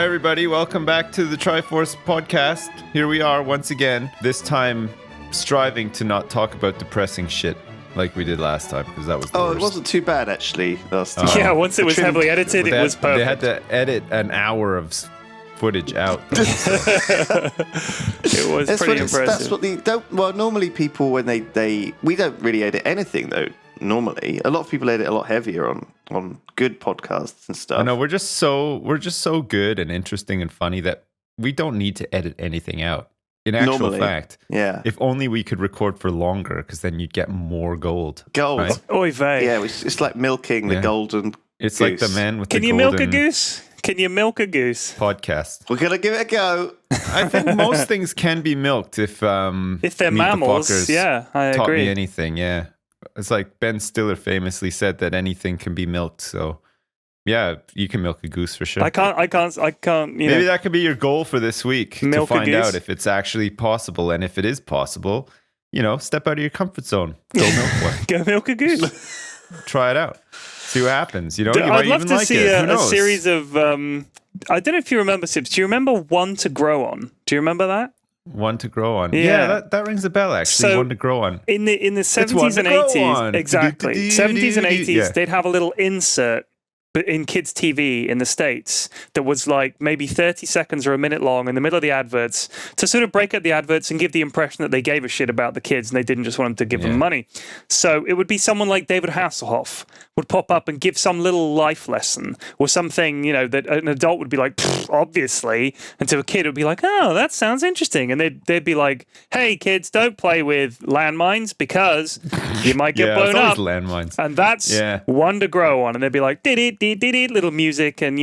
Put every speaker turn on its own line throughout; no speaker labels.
Hi, everybody. Welcome back to the Triforce Podcast. Here we are once again, this time striving to not talk about depressing shit like we did last time, because that was the worst.
It wasn't too bad, actually, last time.
Yeah, once it was heavily edited, it was perfect.
They had to edit an hour of footage out. It
was pretty impressive.
That's what normally people, when we don't really edit anything, though, normally. A lot of people edit a lot heavier on good podcasts and stuff.
I know, we're just so good and interesting and funny that we don't need to edit anything out. In actual fact,
yeah.
If only we could record for longer, because then you'd get more gold.
Gold.
Right?
Oy vey.
Yeah, it's like milking the golden
It's
goose.
like the man with
Can
the
you
golden
milk a goose? Can you milk a goose?
podcast.
We're going to give it a go.
I think most things can be milked if
they're
Meet the
mammals.
Fockers
Yeah, I
taught
agree.
me anything, yeah. It's like Ben Stiller famously said that anything can be milked, so yeah, you can milk a goose for sure.
I can't.
Maybe that could be your goal for this week, to
Milk a
find
goose?
out if it's actually possible. And if it is possible, step out of your comfort zone. Go milk one.
Go milk a goose.
Try it out. See what happens. You
I'd
might
love
even
to
like
see
it. Who
a
knows?
series of. I don't know if you remember, Sips. Do you remember One to Grow On? Do you remember that?
One to grow on.
Yeah.
That rings a bell, actually.
So,
one to grow on.
In the
one
70s
to
and
grow
80s,
on.
exactly. 70s and 80s,
Yeah.
they'd have a little insert in kids' TV in the States that was like maybe 30 seconds or a minute long in the middle of the adverts to sort of break up the adverts and give the impression that they gave a shit about the kids and they didn't just want them to give them money. So it would be someone like David Hasselhoff would pop up and give some little life lesson or something, that an adult would be like, obviously, and to a kid it would be like, oh, that sounds interesting. And they'd be like, hey, kids, don't play with landmines because you might get blown up.
Landmines.
And that's One to Grow On. And they'd be like, little music and,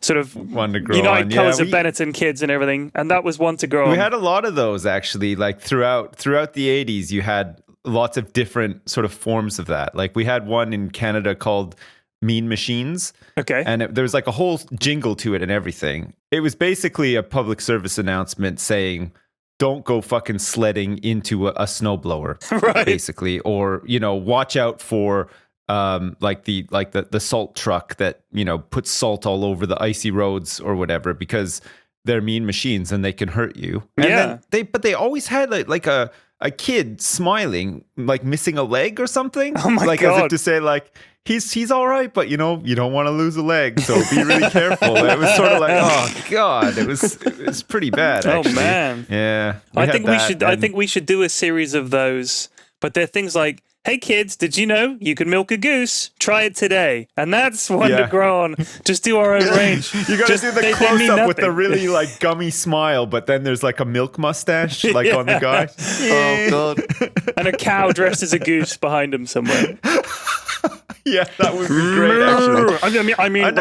sort of
One to Grow
United
On.
Colors of Benetton kids and everything. And that was One to Grow On.
We had a lot of those, actually. Like throughout the 80s, you had lots of different sort of forms of that. Like we had one in Canada called Mean Machines.
Okay.
And there was like a whole jingle to it and everything. It was basically a public service announcement saying, don't go fucking sledding into a snowblower,
right.
basically. Or, watch out for the salt truck that, puts salt all over the icy roads or whatever, because they're mean machines and they can hurt you. And then they always had like a kid smiling, like missing a leg or something.
Oh my
God. As if to say like, he's all right, but you don't want to lose a leg, so be really careful. It was sort of like, oh God, it was pretty bad, actually.
Oh man.
Yeah.
I think we should do a series of those, but they're things like, hey kids, did you know you can milk a goose? Try it today. And that's One to Grow On. Just do our own range.
You gotta do the close up with the really like gummy smile, but then there's like a milk mustache on the guy.
Oh God.
And a cow dressed as a goose behind him somewhere.
Yeah, that would be great, actually.
I mean,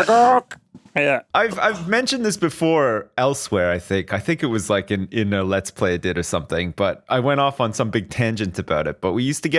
yeah.
I've mentioned this before elsewhere, I think it was like in a Let's Play I did or something, but I went off on some big tangent about it. But we used to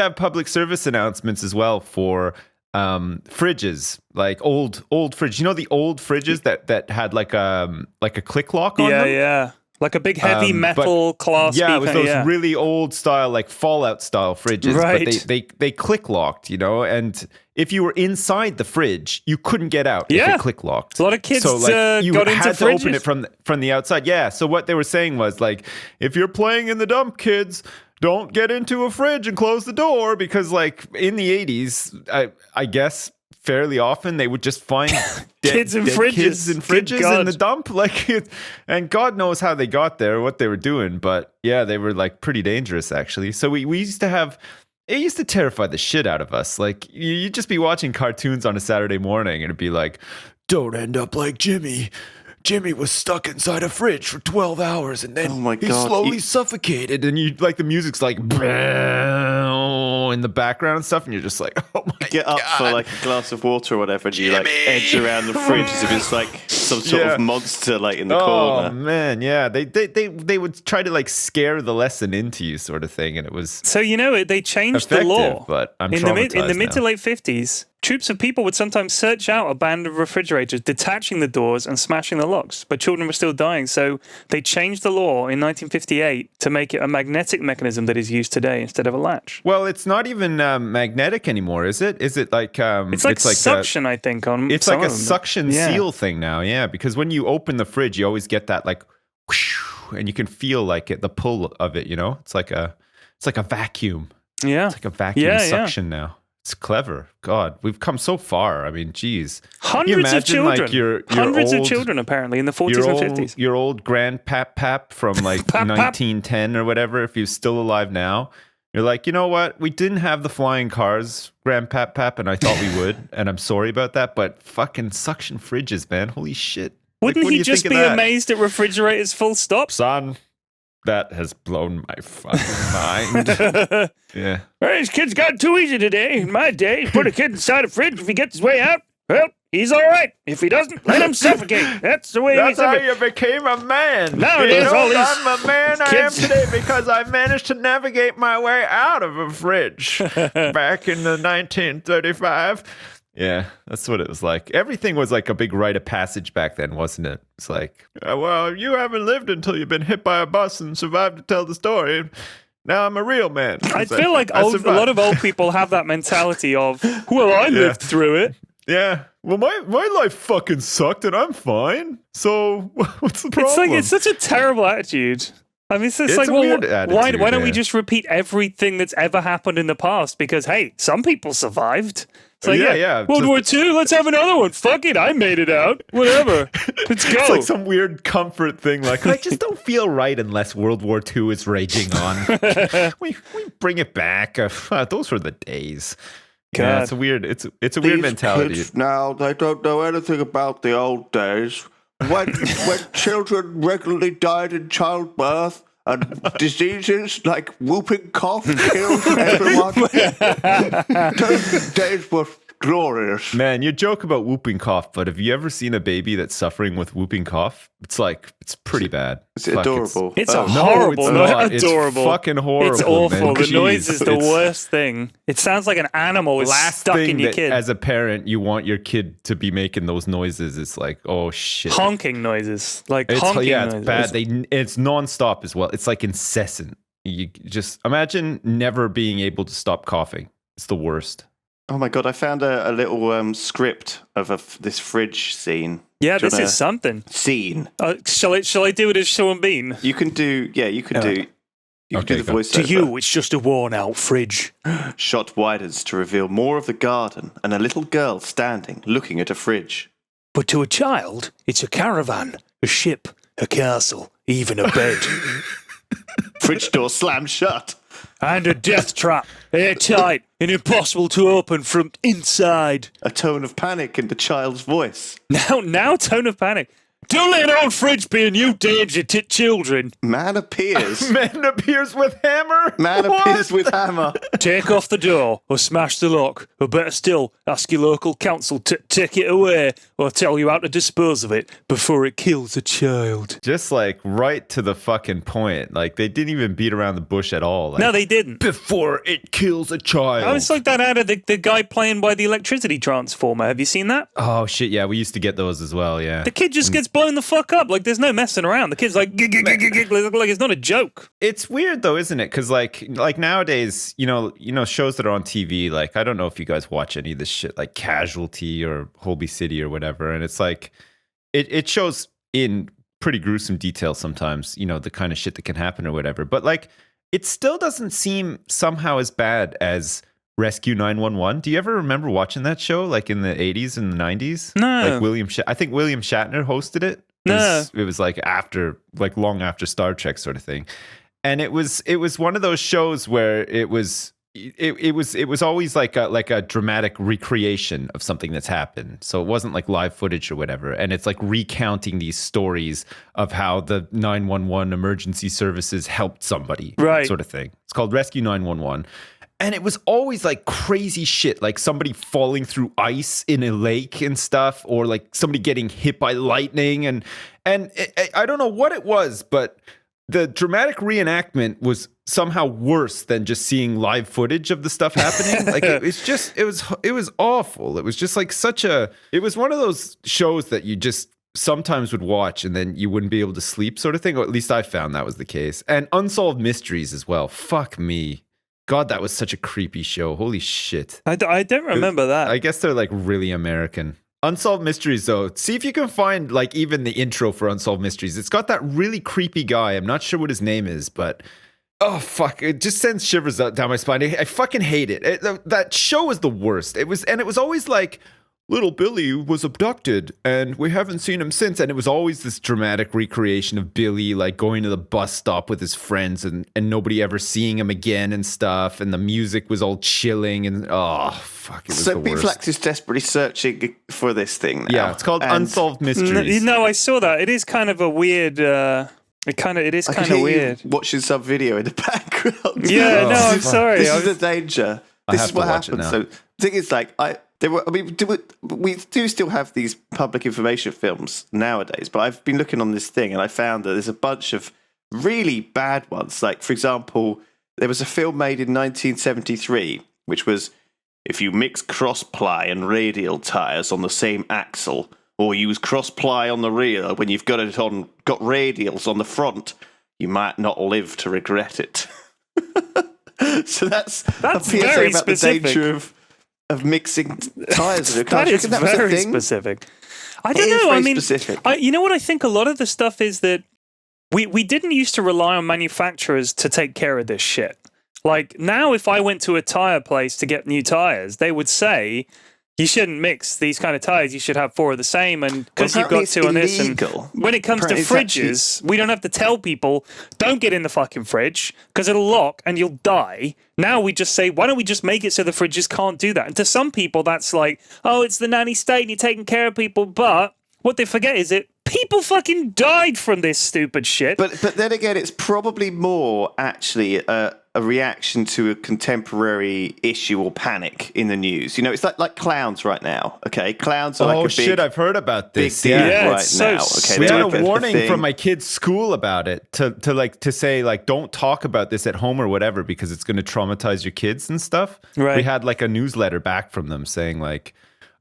have public service announcements as well for fridges, like old fridges. The old fridges that had like a click lock on them?
Yeah. Like a big heavy metal class.
Yeah, it was those really old style, like Fallout style fridges.
Right.
But they click locked, and if you were inside the fridge, you couldn't get out if it click locked.
A lot of kids
you
got into
had to
fridges.
open it from the outside. Yeah. So what they were saying was like, if you're playing in the dump, kids, don't get into a fridge and close the door, because like in the 80s, I guess fairly often they would just find
kids in fridges
in the dump, and God knows how they got there, what they were doing, but yeah, they were like pretty dangerous, actually. So we used to have, it used to terrify the shit out of us. Like you'd just be watching cartoons on a Saturday morning and it'd be like, don't end up like Jimmy was stuck inside a fridge for 12 hours and then he slowly suffocated, and you like the music's like in the background and stuff, and you're just like, oh my God.
Get up for like a glass of water or whatever, and you like edge around the fridge as if it's like some sort of monster like in the corner.
Oh man, yeah. They would try to like scare the lesson into you, sort of thing, and it was
so they changed the
effective,
law.
But I'm
in
traumatized
the mid
now.
to late 50s. troops of people would sometimes search out a band of refrigerators, detaching the doors and smashing the locks, but children were still dying. So they changed the law in 1958 to make it a magnetic mechanism that is used today instead of a latch.
Well, it's not even magnetic anymore, is it? Is it like
it's like suction? I think on
it's
some
like a
of them.
suction seal thing now. Yeah, because when you open the fridge, you always get that like, whoosh, and you can feel like the pull of it. You know, it's like a vacuum.
Yeah,
it's like a vacuum suction now. It's clever. God, we've come so far. I mean, geez.
Hundreds of children.
Like your
Hundreds
old,
of children, apparently, in the 40s and 50s.
Your old grandpap from like 1910 or whatever, if he's still alive now, you're like, you know what? We didn't have the flying cars, grandpap, and I thought we would, and I'm sorry about that, but fucking suction fridges, man. Holy shit.
Wouldn't he just be amazed at refrigerators full stop?
Son. That has blown my fucking mind. Yeah.
These kids got too easy today. In my day, put a kid inside a fridge. If he gets his way out, well, he's all right. If he doesn't, let him suffocate. That's the way.
That's how you became a man.
Nowadays, all these
I'm a man I am today because I managed to navigate my way out of a fridge back in the 1935. Yeah, that's what it was like. Everything was like a big rite of passage back then, wasn't it? It's like, well, you haven't lived until you've been hit by a bus and survived to tell the story. Now I'm a real man.
I feel like a lot of old people have that mentality of, well, I lived through it.
Yeah. Well, my life fucking sucked and I'm fine. So what's the problem?
It's such a terrible attitude. I mean, it's like, well, why don't we just repeat everything that's ever happened in the past? Because, hey, some people survived. It's like, World War II, let's have another one. Fuck it, I made it out. Whatever. Let's go.
It's like some weird comfort thing. Like, I just don't feel right unless World War II is raging on. we bring it back. Those were the days. God. Yeah, it's a weird mentality.
Kids now, they don't know anything about the old days. When children regularly died in childbirth and diseases like whooping cough killed everyone. Those days were glorious.
Man, you joke about whooping cough, but have you ever seen a baby that's suffering with whooping cough? It's pretty bad.
It's adorable.
It's horrible.
Not
Adorable.
It's fucking horrible.
It's awful.
Man.
The noise is the worst thing. It sounds like an animal is stuck in your kid.
As a parent, you want your kid to be making those noises. It's like, oh shit.
Honking noises. Honking noises.
It's bad. It's nonstop as well. It's like incessant. You just imagine never being able to stop coughing. It's the worst.
Oh my God, I found a little script of this fridge scene.
Yeah, this is something.
Scene.
Shall I do it as Sean Bean?
You can do the voice.
To you, it's just a worn-out fridge.
Shot widens to reveal more of the garden and a little girl standing, looking at a fridge.
But to a child, it's a caravan, a ship, a castle, even a bed.
Fridge door slammed shut.
And a death trap, airtight and impossible to open from inside.
A tone of panic in the child's voice.
Now tone of panic. Don't let an old fridge be a new danger to children.
Man appears.
Man appears with hammer?
Man appears with hammer.
Take off the door or smash the lock. Or better still, ask your local council to take it away or tell you how to dispose of it before it kills a child.
Just like right to the fucking point. Like they didn't even beat around the bush at all. Like,
no, they didn't.
Before it kills a child.
I was like that ad of the guy playing by the electricity transformer. Have you seen that?
Oh shit, yeah. We used to get those as well, yeah.
The kid just gets blown the fuck up. Like there's no messing around. The kid's like, like it's not a joke.
It's weird though, isn't it? Because like nowadays, you know, shows that are on TV. Like I don't know if you guys watch any of this shit, like Casualty or Holby City or whatever. And it's like it shows in pretty gruesome detail sometimes. You know, the kind of shit that can happen or whatever. But like it still doesn't seem somehow as bad as Rescue 911. Do you ever remember watching that show, like in the 80s and the 90s?
No.
Like I think William Shatner hosted it. It was like long after Star Trek sort of thing. And it was one of those shows where it was always like a dramatic recreation of something that's happened. So it wasn't like live footage or whatever. And it's like recounting these stories of how the 911 emergency services helped somebody,
right,
sort of thing. It's called Rescue 911. And it was always like crazy shit, like somebody falling through ice in a lake and stuff, or like somebody getting hit by lightning. And I don't know what it was, but the dramatic reenactment was somehow worse than just seeing live footage of the stuff happening. Like it was awful. It was just like it was one of those shows that you just sometimes would watch and then you wouldn't be able to sleep sort of thing. Or at least I found that was the case. And Unsolved Mysteries as well. Fuck me. God, that was such a creepy show. Holy shit.
I don't remember that.
I guess they're like really American. Unsolved Mysteries, though. See if you can find like even the intro for Unsolved Mysteries. It's got that really creepy guy. I'm not sure what his name is, but oh fuck, it just sends shivers down my spine. I fucking hate it. That show was the worst. It was always like, little Billy was abducted and we haven't seen him since. And it was always this dramatic recreation of Billy like going to the bus stop with his friends and nobody ever seeing him again and stuff. And the music was all chilling and oh fuck, it was the worst.
So B-Flax is desperately searching for this thing now.
Yeah, it's called Unsolved Mysteries.
No, I saw that. It is kind of a weird... It is kind of weird.
Watching some video in the background.
Yeah, no, I'm sorry.
This is the danger. This is what happens. So the thing is, like, we do still have these public information films nowadays, but I've been looking on this thing and I found that there's a bunch of really bad ones. Like, for example, there was a film made in 1973, which was if you mix cross-ply and radial tires on the same axle, or use cross-ply on the rear when you've got radials on the front, you might not live to regret it. So that's a PSA
very
about
specific.
The danger of mixing tires in your car.
That is very specific. I don't know. I mean, you know what I think a lot of the stuff is that we didn't used to rely on manufacturers to take care of this shit. Like now, if I went to a tire place to get new tires, they would say, you shouldn't mix these kind of tires. You should have 4 of the same. And because you've got 2 on this. And when it comes to fridges, we don't have to tell people, don't get in the fucking fridge because it'll lock and you'll die. Now we just say, why don't we just make it so the fridges can't do that? And to some people, that's like, oh, it's the nanny state and you're taking care of people. But what they forget is that people fucking died from this stupid shit.
But then again, it's probably more actually a reaction to a contemporary issue or panic in the news. You know, it's like clowns right now. Okay, clowns are like a big... Oh shit,
I've heard about this.
Big deal right now. Okay,
we had a warning from my kid's school about it to say like don't talk about this at home or whatever because it's going to traumatize your kids and stuff.
Right.
We had like a newsletter back from them saying like,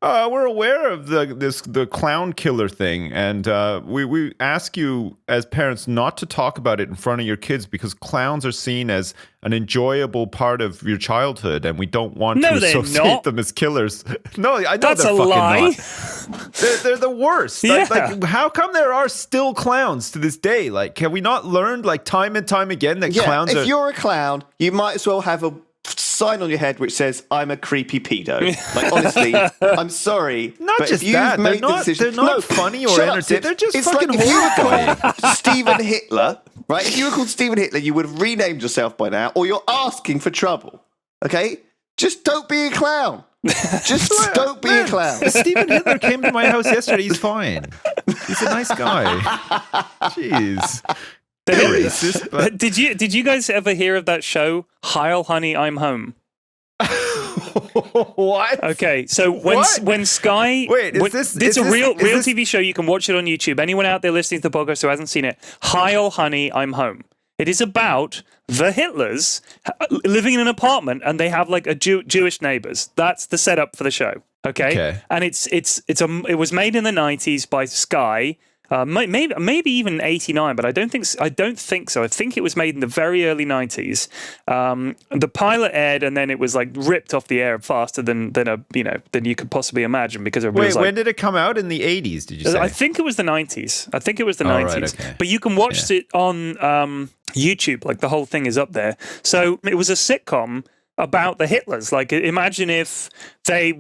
we're aware of the clown killer thing, and we ask you as parents not to talk about it in front of your kids because clowns are seen as an enjoyable part of your childhood, and we don't want to associate them as killers. No, I know
that's
they're
a
fucking
lie.
Not. They're the worst.
Yeah.
Like, how come there are still clowns to this day? Like, can we not learn like time and time again that clowns
if you're a clown, you might as well have a sign on your head which says I'm a creepy pedo. Like honestly, I'm sorry.
Not
but
just
if
that.
They're
not funny or entertaining. They're just fucking
like
horrifying.
If you were called Stephen Hitler, right? If you were called Stephen Hitler, you would have renamed yourself by now, or you're asking for trouble. Okay? Just don't be a clown. Just don't be a clown.
Stephen Hitler came to my house yesterday. He's fine. He's a nice guy. Jeez. They're racist, but...
Did you guys ever hear of that show, Heil Honey, I'm Home?
What?
Okay, so when Sky...
Wait,
it's a real TV show. You can watch it on YouTube. Anyone out there listening to the podcast who hasn't seen it, Heil Honey, I'm Home. It is about the Hitlers living in an apartment and they have like Jewish neighbors. That's the setup for the show. Okay? And it was made in the 90s by Sky. Maybe even 89, but I don't think so. I think it was made in the very early 90s. The pilot aired, and then it was like ripped off the air faster than you could possibly imagine because everybody was like,
when did it come out? In the 80s? Did you say?
I think it was the 90s. 90s.
Right, okay.
But you can watch it on YouTube. Like the whole thing is up there. So it was a sitcom about the Hitlers. Like, imagine if they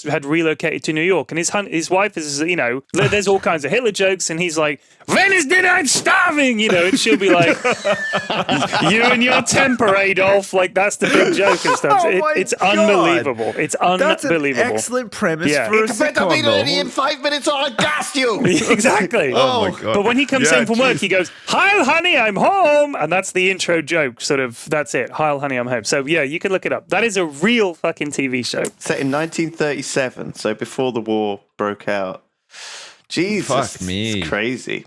had relocated to New York, and his wife is, there's all kinds of Hitler jokes, and he's like, "When is dinner? I'm starving," and she'll be like, "You and your temper, Adolf." Like, that's the big joke and stuff. It's unbelievable. It's unbelievable.
That's an excellent premise for a sitcom.
Be ready in 5 minutes, or I'll gas you.
Exactly.
Oh my god!
But when he comes home from work, he goes, "Heil, honey, I'm home," and that's the intro joke. Sort of. That's it. Heil, honey, I'm home. So yeah, you can look it up. That is a real fucking TV show.
Set in 1937, so before the war broke out. Jesus,
fuck me.
It's crazy.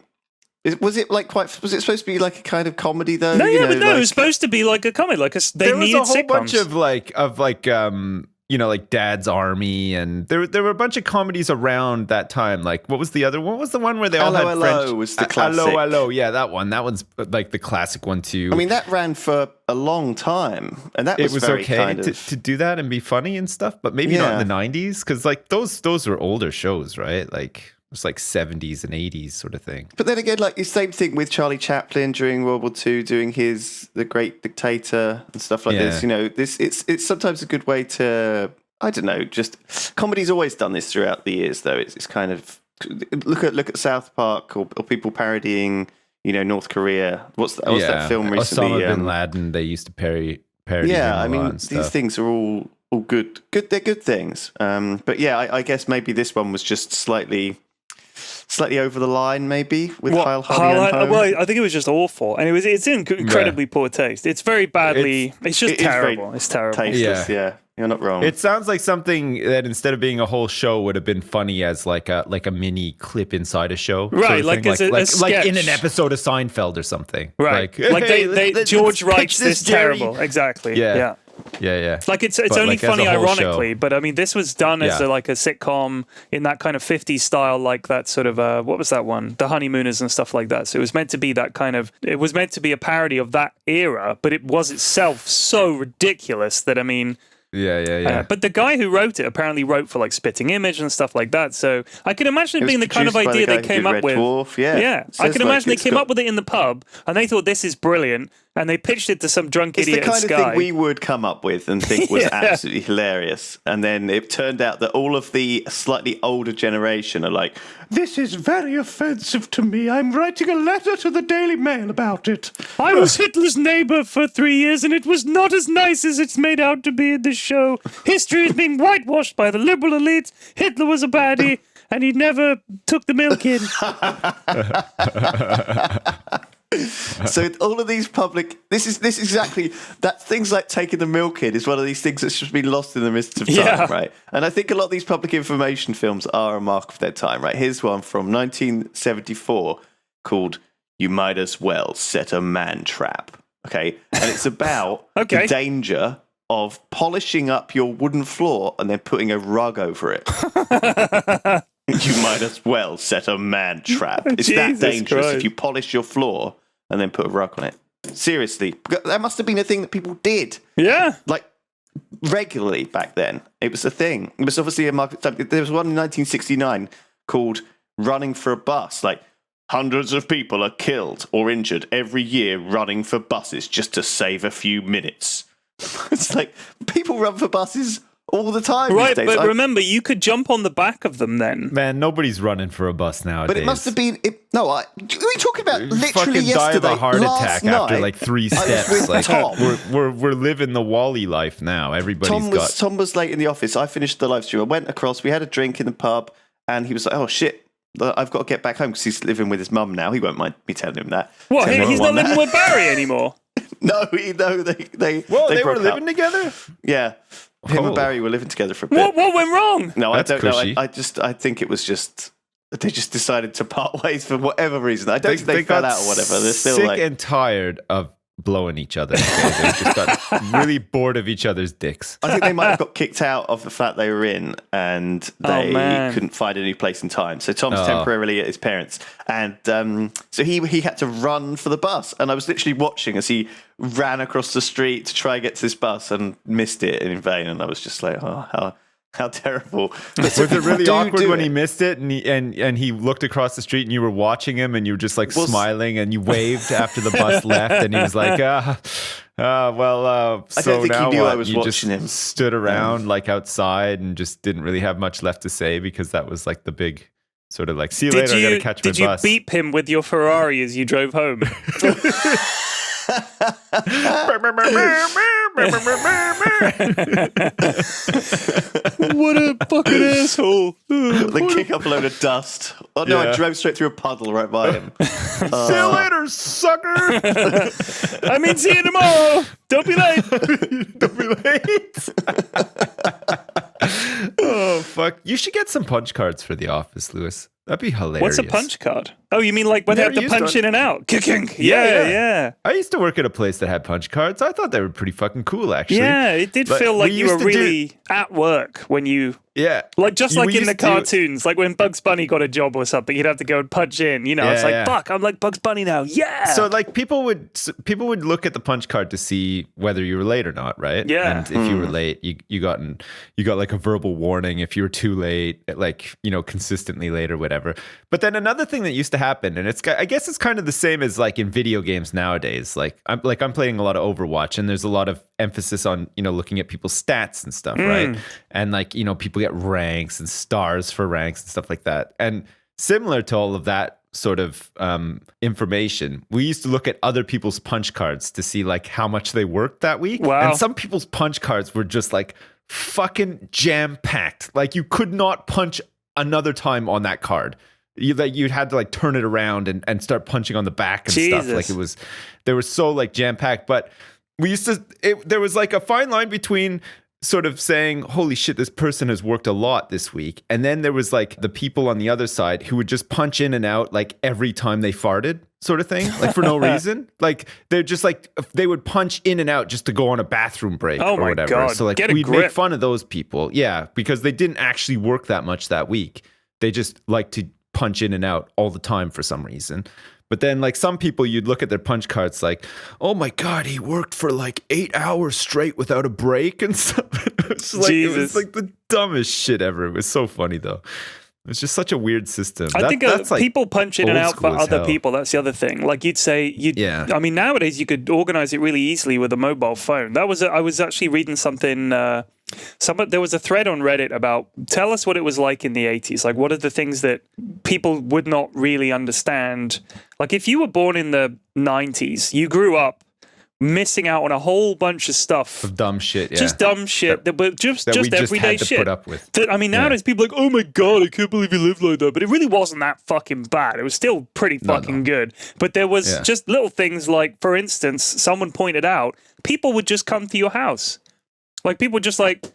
Was it supposed to be like a kind of comedy though?
No,
You know,
it was supposed to be like a comedy. They
There was
needed
a whole
sitcoms.
bunch of like Dad's Army, and there were a bunch of comedies around that time. Like, what was the other one? What was the one where they all had
Hello,
French?
was the classic.
Hello, yeah, that one. That one's like the classic one too.
I mean, that ran for a long time, and that
it was
very
okay
kind
to do that and be funny and stuff, but maybe not in the 90s, because like those were older shows, right? Like it's like 70s and 80s sort of thing.
But then again, like the same thing with Charlie Chaplin during World War II, doing The Great Dictator and stuff like this. You know, it's sometimes a good way to, I don't know, just comedy's always done this throughout the years, though. It's kind of look at South Park or people parodying, you know, North Korea. What's that film recently?
Osama bin Laden. They used to parody.
Yeah, I
him a lot
mean,
and
these
stuff.
things are all good. They're good things. But yeah, I guess maybe this one was just slightly over the line, maybe with Heil Honey and Ho.
Well, I think it was just awful, and it's in incredibly poor taste. It's very badly. It's just terrible. It's terrible.
Tasteless, yeah. You're not wrong.
It sounds like something that instead of being a whole show would have been funny as like a mini clip inside a show,
right?
sort of
Like as a sketch.
like in an episode of Seinfeld or something,
right?
Like
they George writes this
Jerry.
terrible, exactly.
Yeah.
Like it's
But,
only
like, as
funny
a whole
ironically,
show.
but I mean, this was done as like a sitcom in that kind of 50s style, like that sort of what was that one, The Honeymooners and stuff like that. So it was meant to be that kind of, it was meant to be a parody of that era, but it was itself so ridiculous that, I mean.
Yeah.
But the guy who wrote it apparently wrote for like Spitting Image and stuff like that. So I can imagine it being the kind of idea they came up with. I can imagine they came up with it in the pub and they thought this is brilliant, and they pitched it to some drunk idiot
It's the kind
at
of
Sky.
thing we would come up with and think was absolutely hilarious. And then it turned out that all of the slightly older generation are like, this is very offensive to me. I'm writing a letter to the Daily Mail about it.
I was Hitler's neighbor for 3 years, and it was not as nice as it's made out to be in this show. History is being whitewashed by the liberal elite. Hitler was a baddie, and he never took the milk in.
So all of these public, this is exactly that. Things like taking the milk in is one of these things that's just been lost in the mists of time, right? And I think a lot of these public information films are a mark of their time, right? Here's one from 1974 called "You Might As Well Set a Man Trap." Okay, and it's about the danger of polishing up your wooden floor and then putting a rug over it. You might as well set a man trap. It's that dangerous if you polish your floor and then put a rug on it. Seriously, that must have been a thing that people did.
Yeah.
Like, regularly back then. It was a thing. It was obviously a market. There was one in 1969 called Running for a Bus. Like, hundreds of people are killed or injured every year running for buses just to save a few minutes. It's like, people run for buses all the time
right,
these days.
But remember, you could jump on the back of them then.
Man, nobody's running for a bus nowadays.
But it must have been. Are we talking about literally
fucking
yesterday?
die of a heart
last
attack after
night,
like 3
I was
steps.
with
Like
Tom.
we're living the Wally life now. Everybody's
Tom was late in the office. I finished the live stream. I went across. We had a drink in the pub, and he was like, "Oh shit, I've got to get back home because he's living with his mum now. He won't mind me telling him that."
What? He's not living with Barry anymore.
No, they
were living together.
Yeah, him and Barry were living together for a bit.
What went wrong?
No,
That's
I don't
cushy.
know. I think it was just they just decided to part ways for whatever reason. I don't think they fell
got
out or whatever. They're still
sick
like
and tired of blowing each other. Okay? They just got really bored of each other's dicks.
I think they might have got kicked out of the flat they were in, and they couldn't find a new place in time. So Tom's temporarily at his parents', and so he had to run for the bus. And I was literally watching as he ran across the street to try and get to this bus and missed it in vain. And I was just like, oh, how terrible.
Was it really awkward when he missed it and he looked across the street and you were watching him and you were just like smiling and you waved after the bus left and he was like, so
I don't think
now
he knew
what?
I was
you
watching
just
him.
stood around like outside and just didn't really have much left to say because that was like the big sort of like, see you later, I gotta catch my bus.
Did you beep him with your Ferrari as you drove home? What a fucking asshole.
Then kick up a load of dust. Oh no,
Yeah.
I drove straight through a puddle right by him.
See you later, sucker.
I mean, see you tomorrow. Don't be late.
Don't be late. Oh fuck! You should get some punch cards for the office, Lewis. That'd be hilarious.
What's a punch card? Oh, you mean like when they have to punch in and out? Kicking. Yeah.
I used to work at a place that had punch cards. I thought they were pretty fucking cool, actually.
Yeah, it did feel like you were really at work when you...
Yeah.
Like just like in the cartoons, like when Bugs Bunny got a job or something, he'd have to go and punch in. You know, it's like, fuck, I'm like Bugs Bunny now. Yeah.
So like people would look at the punch card to see whether you were late or not, right?
Yeah.
And if you were late, you got like a verbal warning if you were too late, like, you know, consistently late or whatever. But then another thing that used to happen, and I guess it's kind of the same as like in video games nowadays. I'm playing a lot of Overwatch, and there's a lot of emphasis on, you know, looking at people's stats and stuff, right? And like, you know, people get ranks and stars for ranks and stuff like that. And similar to all of that sort of information, we used to look at other people's punch cards to see like how much they worked that week.
Wow.
And some people's punch cards were just like fucking jam-packed. Like you could not punch another time on that card. You'd had to like turn it around and start punching on the back and stuff. Like they were so like jam-packed. But there was like a fine line between sort of saying, holy shit, this person has worked a lot this week. And then there was like the people on the other side who would just punch in and out like every time they farted sort of thing, like for no reason. Like they're just like, they would punch in and out just to go on a bathroom break or whatever.
God.
So like we'd make fun of those people. Yeah, because they didn't actually work that much that week. They just like to punch in and out all the time for some reason. But then, like, some people, you'd look at their punch cards like, oh my God, he worked for like 8 hours straight without a break and stuff. It was like the dumbest shit ever. It was so funny, though. It's just such a weird system.
I think that's like people punch in and out for other people. That's the other thing. Like I mean, nowadays you could organize it really easily with a mobile phone. I was actually reading something. There was a thread on Reddit about tell us what it was like in the 80s. Like, what are the things that people would not really understand? Like, if you were born in the 90s, you grew up missing out on a whole bunch of stuff.
Of dumb shit, yeah.
Just dumb shit that just everyday
had to
shit.
Put up with.
I mean, nowadays people are like, oh my God, I can't believe you lived like that. But it really wasn't that fucking bad. It was still pretty fucking good. But there was just little things like, for instance, someone pointed out, people would just come to your house. Like, people just like,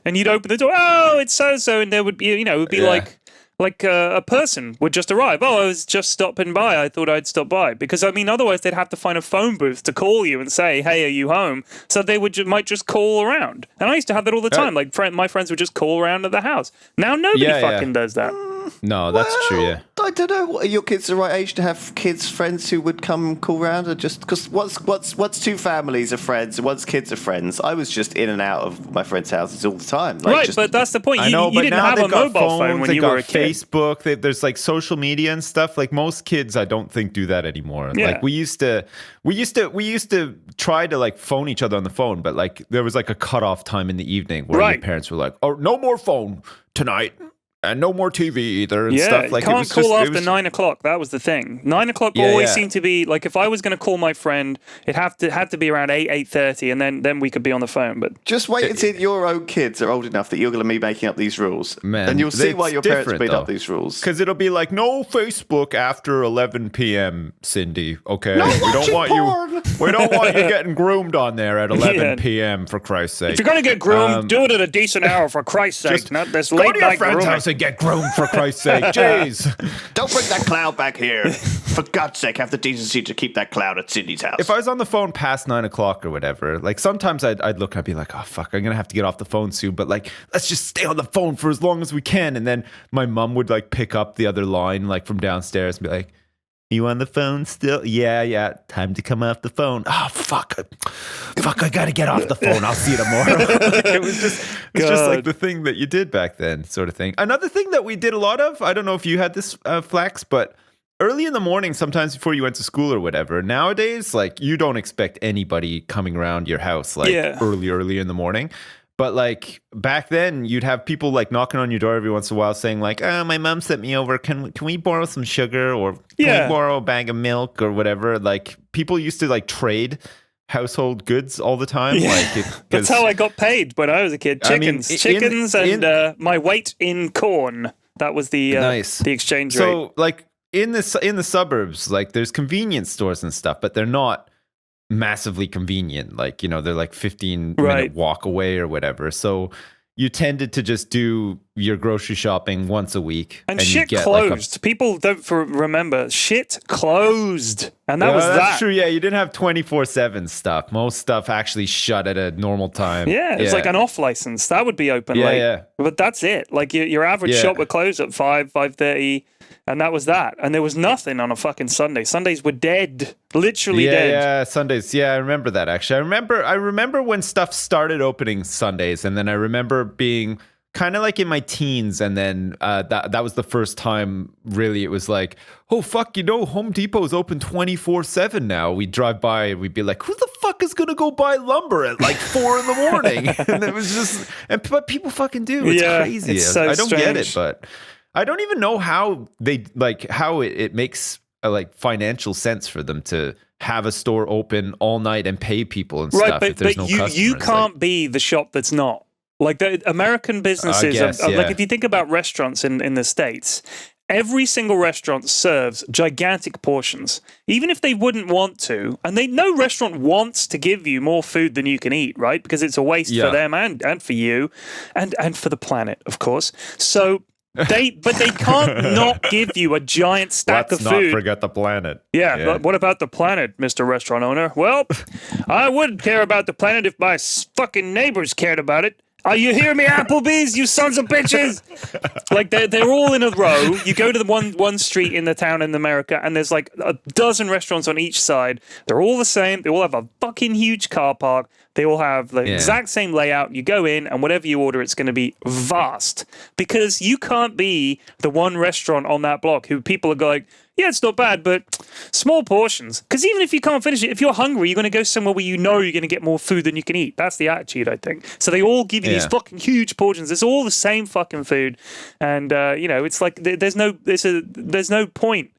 and you'd open the door, oh, it's so-so, and there would be, you know, it would be like a person would just arrive. Oh, I was just stopping by. I thought I'd stop by. Because, I mean, otherwise they'd have to find a phone booth to call you and say, hey, are you home? So they might just call around. And I used to have that all the time. Like, my friends would just call around at the house. Now nobody fucking does that.
No, that's true, yeah.
I don't know. Are your kids the right age to have kids, friends who would come call round? Or just because what's two families of friends and one's kids of friends? I was just in and out of my friends' houses all the time. Like,
right, but that's the point.
I know,
you didn't have a mobile phone when you were a kid.
Facebook, there's like social media and stuff. Like most kids, I don't think do that anymore.
Yeah.
Like we used to try to like phone each other on the phone, but like there was like a cutoff time in the evening where your parents were like, "Oh, no more phone tonight." And no more TV either and stuff. Like,
you can't call after 9 o'clock. That was the thing. 9 o'clock always seemed to be, like, if I was going to call my friend, it had to be around 8:30, and then we could be on the phone. But
just wait until your own kids are old enough that you're going to be making up these rules.
Man,
and you'll see why your parents made up these rules.
Because it'll be like, no Facebook after 11 p.m., Cindy, okay?
No
we don't want
porn.
we don't want you getting groomed on there at 11 p.m., for Christ's sake.
If you're going to get groomed, do it at a decent hour, for Christ's sake. Not this late
go to your
night
friend's
grooming.
house and get groomed, for Christ's sake. Jeez.
Don't bring that cloud back here. For God's sake, have the decency to keep that cloud at Cindy's house.
If I was on the phone past 9 o'clock or whatever, like sometimes I'd look and I'd be like, oh, fuck, I'm going to have to get off the phone soon. But like, let's just stay on the phone for as long as we can. And then my mom would like pick up the other line, like from downstairs and be like, you on the phone still? Yeah. Time to come off the phone. Oh, fuck, I got to get off the phone. I'll see you tomorrow. Like, it was just like the thing that you did back then, sort of thing. Another thing that we did a lot of, I don't know if you had this, Flax, but early in the morning, sometimes before you went to school or whatever, nowadays, like, you don't expect anybody coming around your house, like, early in the morning. But like back then, you'd have people like knocking on your door every once in a while saying like, oh, my mom sent me over. Can we borrow some sugar or can we borrow a bag of milk or whatever? Like people used to like trade household goods all the time.
Yeah.
Like
that's how I got paid when I was a kid. Chickens and my weight in corn. That was the exchange rate.
So like in the suburbs, like there's convenience stores and stuff, but they're not massively convenient. Like, you know, they're like 15-minute walk away or whatever. So you tended to just do your grocery shopping once a week.
And
you
shit
get
closed. People don't remember. Shit closed. And that was
that's
that.
true. Yeah, you didn't have 24/7 stuff. Most stuff actually shut at a normal time.
Yeah, it's like an off license. That would be open late.
Yeah.
But that's it. Like your average shop would close at 5:30, and that was that. And there was nothing on a fucking Sunday. Sundays were dead. Literally dead.
Yeah, Sundays. Yeah, I remember that actually. I remember when stuff started opening Sundays, and then I remember being kind of like in my teens, and then that was the first time really it was like, oh fuck, Home Depot's open 24/7 now. We'd drive by and we'd be like, who the fuck is gonna go buy lumber at like 4 a.m? And it was just, but people fucking do. It's crazy.
It's so
I don't get it,
strange.
but I don't even know how they how it makes like financial sense for them to have a store open all night and pay people and stuff if there's no customers.
You can't be the shop that's not. Like the American businesses, like if you think about restaurants in the States, every single restaurant serves gigantic portions, even if they wouldn't want to. And no restaurant wants to give you more food than you can eat, right? Because it's a waste for them and for you and for the planet, of course. So they can't not give you a giant stack of food.
Let's not forget the planet.
Yeah, but what about the planet, Mr. Restaurant Owner? Well, I would care about the planet if my fucking neighbors cared about it. You hear me, Applebee's, you sons of bitches? Like, they're all in a row. You go to the one street in the town in America, and there's like a dozen restaurants on each side. They're all the same. They all have a fucking huge car park. They all have the exact same layout. You go in, and whatever you order, it's going to be vast. Because you can't be the one restaurant on that block who people are like, yeah, it's not bad, but small portions. Because even if you can't finish it, if you're hungry, you're going to go somewhere where you know you're going to get more food than you can eat. That's the attitude, I think. So they all give you these fucking huge portions. It's all the same fucking food. And, it's like there's no point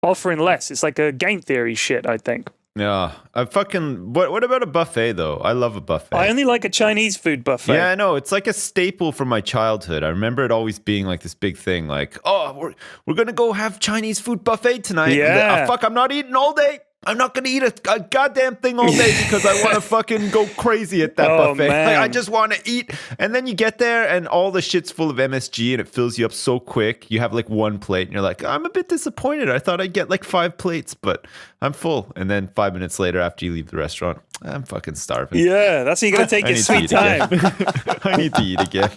offering less. It's like a game theory shit, I think.
Yeah, what about a buffet though? I love a buffet.
I only like a Chinese food buffet.
Yeah, I know. It's like a staple from my childhood. I remember it always being like this big thing, like, oh, we're gonna go have Chinese food buffet tonight.
Yeah.
Fuck, I'm not eating all day. I'm not going to eat a goddamn thing all day because I want to fucking go crazy at that buffet.
Man.
Like, I just want to eat. And then you get there and all the shit's full of MSG and it fills you up so quick. You have like one plate and you're like, I'm a bit disappointed. I thought I'd get like 5 plates, but I'm full. And then 5 minutes later after you leave the restaurant, I'm fucking starving.
Yeah, that's how you're going to take your sweet time.
I need to eat again.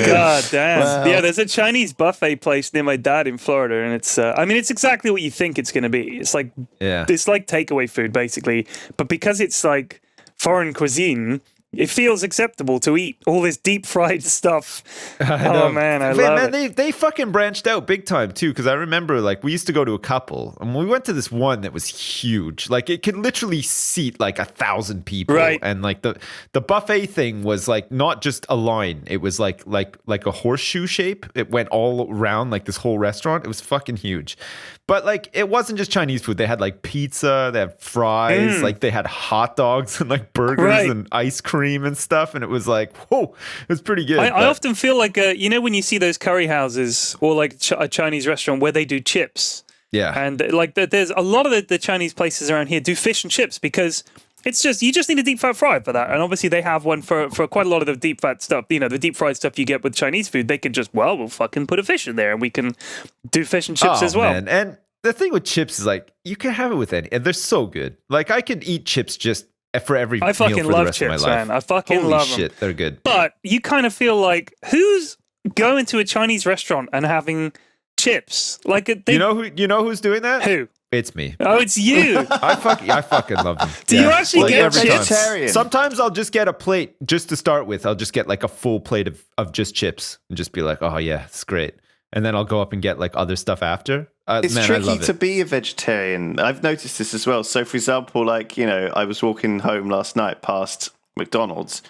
God damn. Well, yeah, there's a Chinese buffet place near my dad in Florida, and it's it's exactly what you think it's going to be. It's like it's like takeaway food basically, but because it's like foreign cuisine, it feels acceptable to eat all this deep fried stuff. Oh man, I love it.
They fucking branched out big time too, because I remember like we used to go to a couple and we went to this one that was huge. Like it could literally seat like 1,000 people.
Right.
And like the buffet thing was like not just a line. It was like a horseshoe shape. It went all around like this whole restaurant. It was fucking huge. But like it wasn't just Chinese food. They had like pizza, they had fries, like they had hot dogs and like burgers and ice cream and stuff. And it was like, whoa, it was pretty good.
I often feel like, when you see those curry houses or like a Chinese restaurant where they do chips.
Yeah.
And like there's a lot of the Chinese places around here do fish and chips because it's just, you just need a deep fat fry for that. And obviously they have one for quite a lot of the deep fat stuff. You know, the deep fried stuff you get with Chinese food, they could just, we'll fucking put a fish in there and we can do fish and chips as well.
Man. And the thing with chips is like, you can have it with any, and they're so good. Like I could eat chips just for every meal for the rest of my life.
Man. I fucking love them.
They're good.
But you kind of feel like, who's going to a Chinese restaurant and having chips? Like
you know who's doing that?
Who?
It's me.
Oh, it's you.
I fucking love them.
Do you actually get chips?
Sometimes
I'll just get a plate just to start with. I'll just get like a full plate of just chips and just be like, oh yeah, it's great. And then I'll go up and get like other stuff after.
It's tricky to be a vegetarian. I've noticed this as well. So, for example, like, I was walking home last night past McDonald's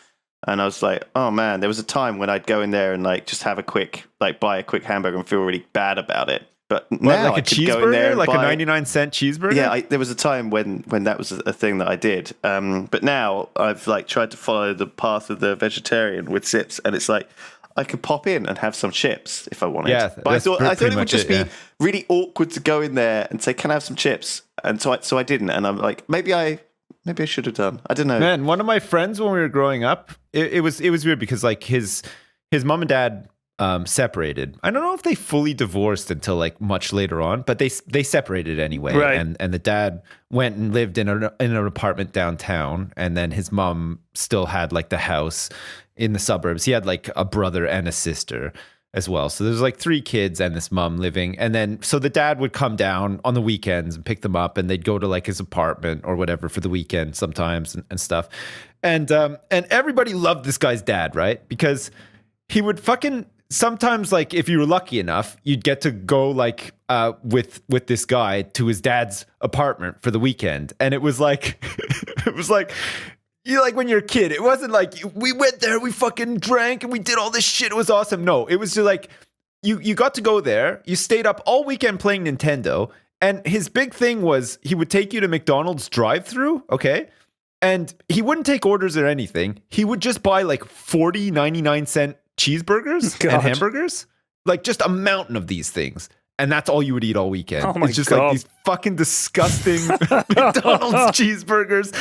and I was like, oh man, there was a time when I'd go in there and like just have buy a quick hamburger and feel really bad about it. But now
like
I could go in there and
like
buy
a 99-cent cheeseburger?
Yeah, there was a time when that was a thing that I did. But now I've like tried to follow the path of the vegetarian with chips, and it's like I could pop in and have some chips if I wanted.
Yeah,
but I thought it would just be really awkward to go in there and say, "Can I have some chips?" And so I didn't. And I'm like, maybe I Maybe I should have done. I don't know.
Man, one of my friends when we were growing up, it was weird because like his mom and dad separated. I don't know if they fully divorced until like much later on, but they separated anyway.
Right.
And the dad went and lived in an apartment downtown, and then his mom still had like the house in the suburbs. He had like a brother and a sister as well. So there's like 3 kids and this mom living. And then, so the dad would come down on the weekends and pick them up, and they'd go to like his apartment or whatever for the weekend sometimes and stuff. And everybody loved this guy's dad, right? Because he would fucking, sometimes like if you were lucky enough, you'd get to go like with this guy to his dad's apartment for the weekend. And it was like, you like when you're a kid, it wasn't like we went there, we fucking drank and we did all this shit. It was awesome. No, it was just like you got to go there. You stayed up all weekend playing Nintendo. And his big thing was he would take you to McDonald's drive-through, okay? And he wouldn't take orders or anything. He would just buy like 40 99-cent cheeseburgers and hamburgers. Like just a mountain of these things. And that's all you would eat all weekend.
Oh my
it's just
God.
like these fucking disgusting McDonald's cheeseburgers.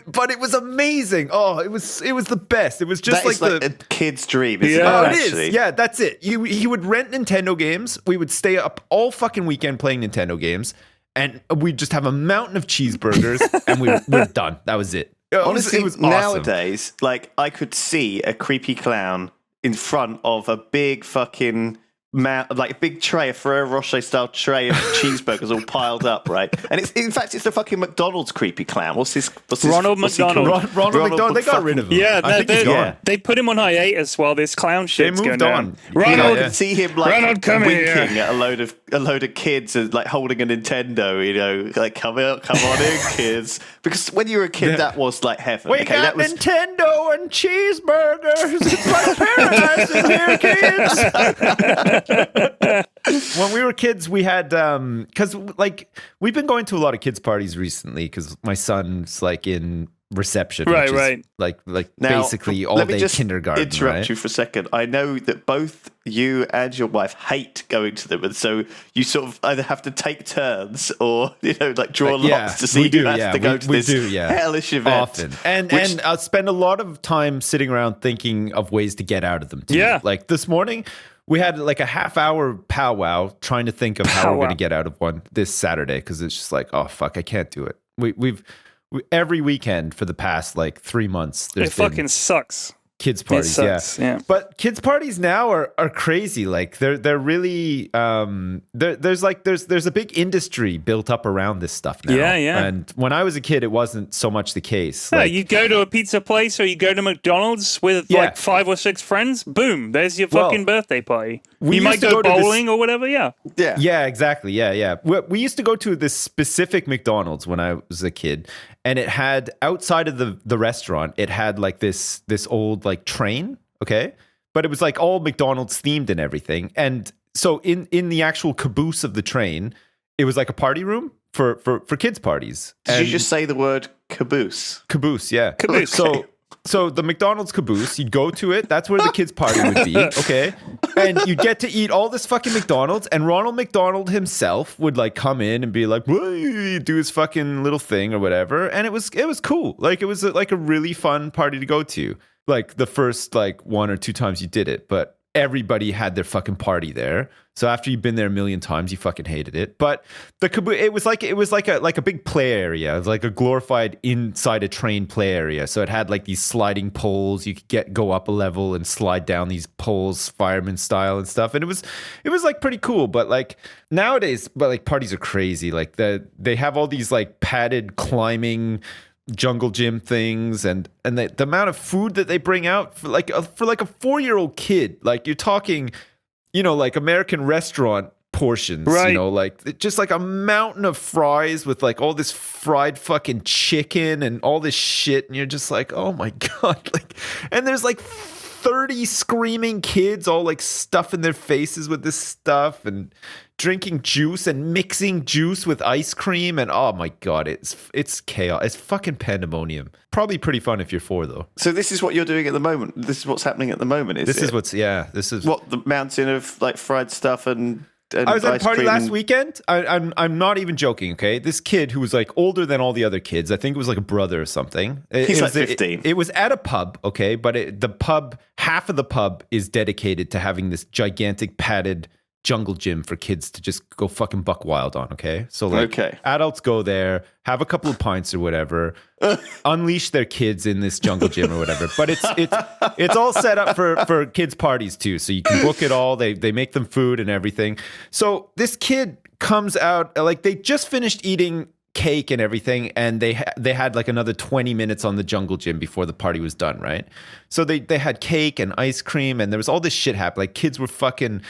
But it was amazing. Oh, it was the best. It was just
That is like
the
a kid's dream, isn't
Yeah.
it?
Oh, it
Actually?
is. Yeah, that's it. He would rent Nintendo games. We would stay up all fucking weekend playing Nintendo games, and we'd just have a mountain of cheeseburgers, and we're done. That was it.
Honestly,
it was awesome.
nowadays, like I could see a creepy clown in front of a big fucking like a big tray, a Ferrero Rocher style tray of cheeseburgers all piled up, right? And it's the fucking McDonald's creepy clown. What's his
Ronald McDonald.
Ronald McDonald. They got rid of him.
Yeah,
I think he's gone.
they put him on hiatus while this clown shit's
moved
going
on.
down.
You know,
Ronald,
I can see him like
Ronald, come
winking
here.
at a load of kids and like holding a Nintendo. You know, like come on in, kids. Because when you were a kid, that was like heaven.
We got
that was
Nintendo and cheeseburgers. It's like paradise in here, kids. When we were kids, we had because like we've been going to a lot of kids parties recently because my son's like in reception,
Right,
which is
right.
like
Now,
basically all
let me
day
just
kindergarten.
interrupt
right?
you for a second. I know that both you and your wife hate going to them, and so you sort of either have to take turns or like draw lots to see
we do,
who has
yeah.
to go
We-
to
we
this
do, yeah.
hellish event.
Often. And
Which-
I spend a lot of time sitting around thinking of ways to get out of them too.
Yeah.
Like this morning, we had like a half-hour powwow trying to think of how we're going to get out of one this Saturday because it's just like, oh fuck, I can't do it. We've every weekend for the past like 3 months.
It
There's been
fucking sucks.
kids parties,
sucks, yeah.
But kids parties now are crazy. Like they're really there's a big industry built up around this stuff now.
Yeah, yeah.
And when I was a kid, it wasn't so much the case.
Yeah,
Like,
you go to a pizza place or you go to McDonald's with
Yeah.
like 5 or 6 friends. Boom, there's your fucking birthday party.
we
You
used
might
to
go
go to this-
bowling or whatever. Yeah.
Yeah.
Yeah, exactly. Yeah. We used to go to this specific McDonald's when I was a kid, and it had outside of the restaurant, it had like this old like train, okay? But it was like all McDonald's themed and everything. And so in the actual caboose of the train, it was like a party room for kids parties.
Did
And
you just say the word caboose?
caboose? Yeah,
Caboose.
So the McDonald's caboose, you'd go to it. That's where the kids' party would be, okay? And you'd get to eat all this fucking McDonald's. And Ronald McDonald himself would like come in and be like, do his fucking little thing or whatever. And it was cool. Like it was like a really fun party to go to. Like the first like 1 or 2 times you did it, but everybody had their fucking party there. So after you've been there a million times, you fucking hated it. But the caboose, it was like a big play area. It was like a glorified inside a train play area. So it had like these sliding poles. You could go up a level and slide down these poles, fireman style and stuff. And it was like pretty cool. But like nowadays, parties are crazy. Like they have all these like padded climbing jungle gym things and the amount of food that they bring out for like a 4-year-old kid. Like you're talking, like American restaurant portions,
Right.
like just like a mountain of fries with like all this fried fucking chicken and all this shit. And you're just like, oh my God. Like, and there's like 30 screaming kids all like stuffing their faces with this stuff and drinking juice and mixing juice with ice cream. And oh my God, it's chaos. It's fucking pandemonium. Probably pretty fun if you're 4 though.
So this is what you're doing at the moment. This is what's happening at the moment.
This is what the mountain
of like fried stuff and and
I was at a
ice
party
cream
last
and-
weekend. I'm not even joking. Okay, this kid who was like older than all the other kids. I think it was like a brother or something.
He's
it
like
was,
15.
It was at a pub. Okay, but the pub, half of the pub is dedicated to having this gigantic padded jungle gym for kids to just go fucking buck wild on. Okay, so like
Okay.
adults go there, have a couple of pints or whatever, unleash their kids in this jungle gym or whatever. But it's all set up for kids parties too, so you can book it all. They make them food and everything. So this kid comes out, like they just finished eating cake and everything, and they had like another 20 minutes on the jungle gym before the party was done, right? So they had cake and ice cream, and there was all this shit happening. Like kids were fucking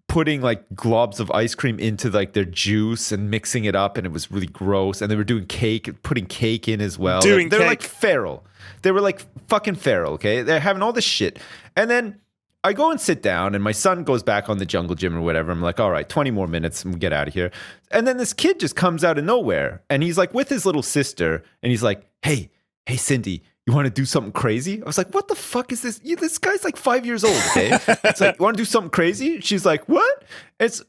putting like globs of ice cream into like their juice and mixing it up, and it was really gross. And they were doing cake, putting cake in as well. They're like feral. They were like fucking feral. Okay, they're having all this shit, and then I go and sit down, and my son goes back on the jungle gym or whatever. I'm like, all right, 20 more minutes and we'll get out of here. And then this kid just comes out of nowhere, and he's like with his little sister, and he's like, hey Cindy, you want to do something crazy? I was like, what the fuck is this? This guy's like 5 years old, okay? It's like, you want to do something crazy? She's like, what?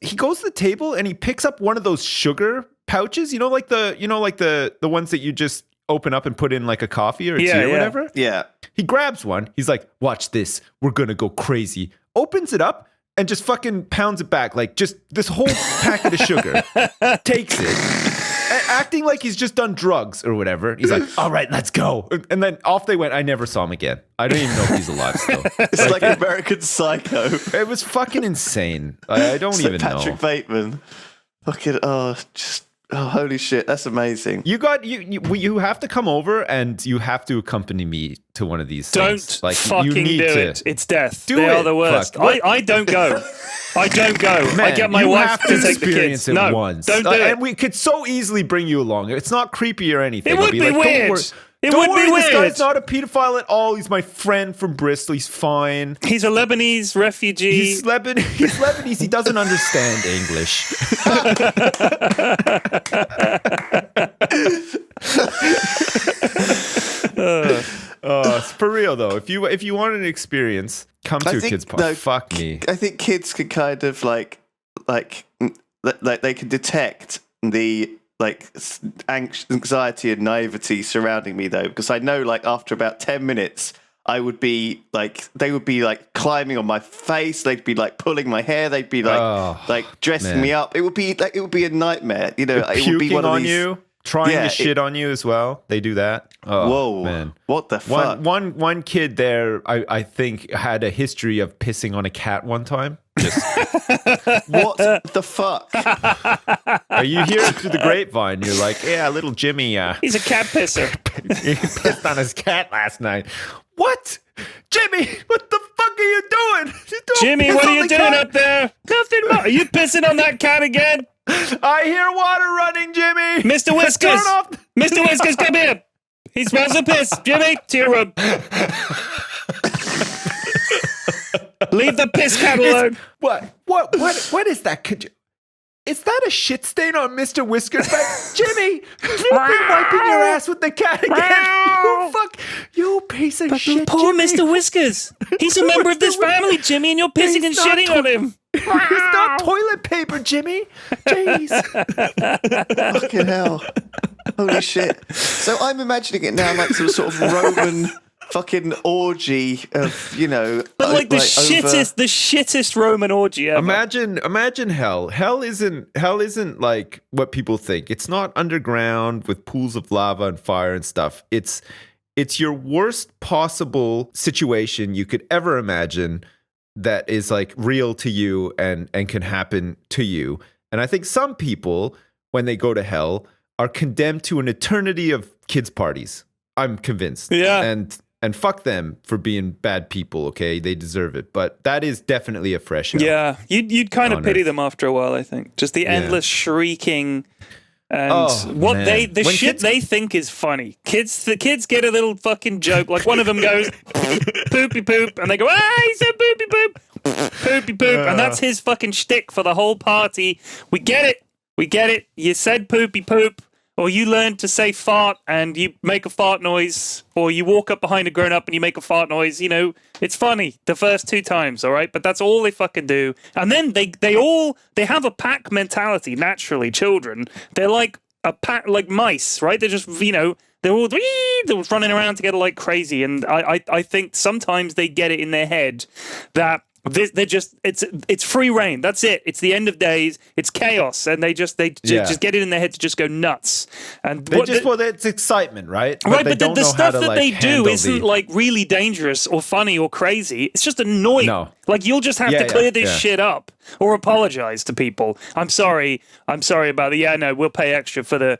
He goes to the table and he picks up one of those sugar pouches, like the ones that you just open up and put in like a coffee or a tea or whatever.
Yeah.
He grabs one. He's like, watch this. We're going to go crazy. Opens it up and just fucking pounds it back. Like just this whole packet of sugar. Takes it. Acting like he's just done drugs or whatever. He's like, all right, let's go. And then off they went. I never saw him again. I don't even know if he's alive still.
It's like American Psycho.
It was fucking insane. I don't
It's
even
like Patrick
know.
Bateman. Fucking, holy shit. That's amazing.
You have to come over and you have to accompany me to one of these things.
Don't fucking do it. It's death. They are the worst. I don't go. I don't go.
Man,
I get my
you
wife
have
to take the
experience
kids.
it
No,
once.
don't do it.
And we could so easily bring you along. It's not creepy or anything.
It would be
like,
weird.
Don't worry.
It
Don't
would
worry,
be
this
weird.
guy's not a pedophile at all. He's my friend from Bristol. He's fine.
He's a Lebanese refugee.
He's Lebanese. He doesn't understand English. It's for real though. If you want an experience, come to a kid's party.
no,
Fuck me.
I think kids can kind of like they can detect the anxiety and naivety surrounding me though, because I know like after about 10 minutes I would be like, they would be like climbing on my face, they'd be like pulling my hair, they'd be like dressing me up. It would be a nightmare, It would be one of
on
these,
you, trying to shit on you as well. They do that. Oh,
whoa,
man.
What the fuck?
One kid there, I think, had a history of pissing on a cat one time.
What the fuck?
You hear it through the grapevine. You're like, yeah, little Jimmy.
He's a cat pisser.
He pissed on his cat last night. What? Jimmy, what the fuck are you doing?
Jimmy, what are you doing up there? Nothing. Are you pissing on that cat again?
I hear water running, Jimmy.
Mr. Whiskers.
Turn off.
Mr. Whiskers, come here. He smells of piss. Jimmy, to your room. Leave the piss cat alone.
What is that? Is that a shit stain on Mr. Whiskers' back? Jimmy, you've been wiping your ass with the cat again. You piece of shit,
Poor
Jimmy.
Mr. Whiskers. He's a member of this family, Jimmy, and you're pissing and shitting on him.
It's not toilet paper, Jimmy. Jeez.
Fucking hell. Holy shit. So I'm imagining it now like some sort of Roman fucking orgy of,
But like the shittest Roman orgy ever.
Imagine hell. Hell isn't like what people think. It's not underground with pools of lava and fire and stuff. It's your worst possible situation you could ever imagine that is like real to you and can happen to you. And I think some people, when they go to hell, are condemned to an eternity of kids' parties. I'm convinced.
Yeah.
And fuck them for being bad people, okay? They deserve it. But that is definitely a fresh hell.
Yeah, you'd kind of pity them after a while, I think. Just the endless shrieking and they think is funny. The kids get a little fucking joke. Like one of them goes, poopy poop, and they go, he said poopy poop, poopy poop. And that's his fucking shtick for the whole party. We get it. You said poopy poop. or you learn to say fart and you make a fart noise, or you walk up behind a grown up and you make a fart noise. You know, it's funny the first 2 times, all right? But that's all they fucking do. And then they have a pack mentality, naturally, children. They're like a pack, like mice, right? They're just, you know, they're all running around together like crazy. And I think sometimes they get it in their head that they're just it's free reign. That's it. It's the end of days. It's chaos, and they just get it in their head to just go nuts. And
it's excitement, right?
Right, but the stuff that they do isn't like really dangerous or funny or crazy. It's just annoying. No. Like you'll just have to clear this shit up or apologize to people. I'm sorry about it. Yeah, no, we'll pay extra for the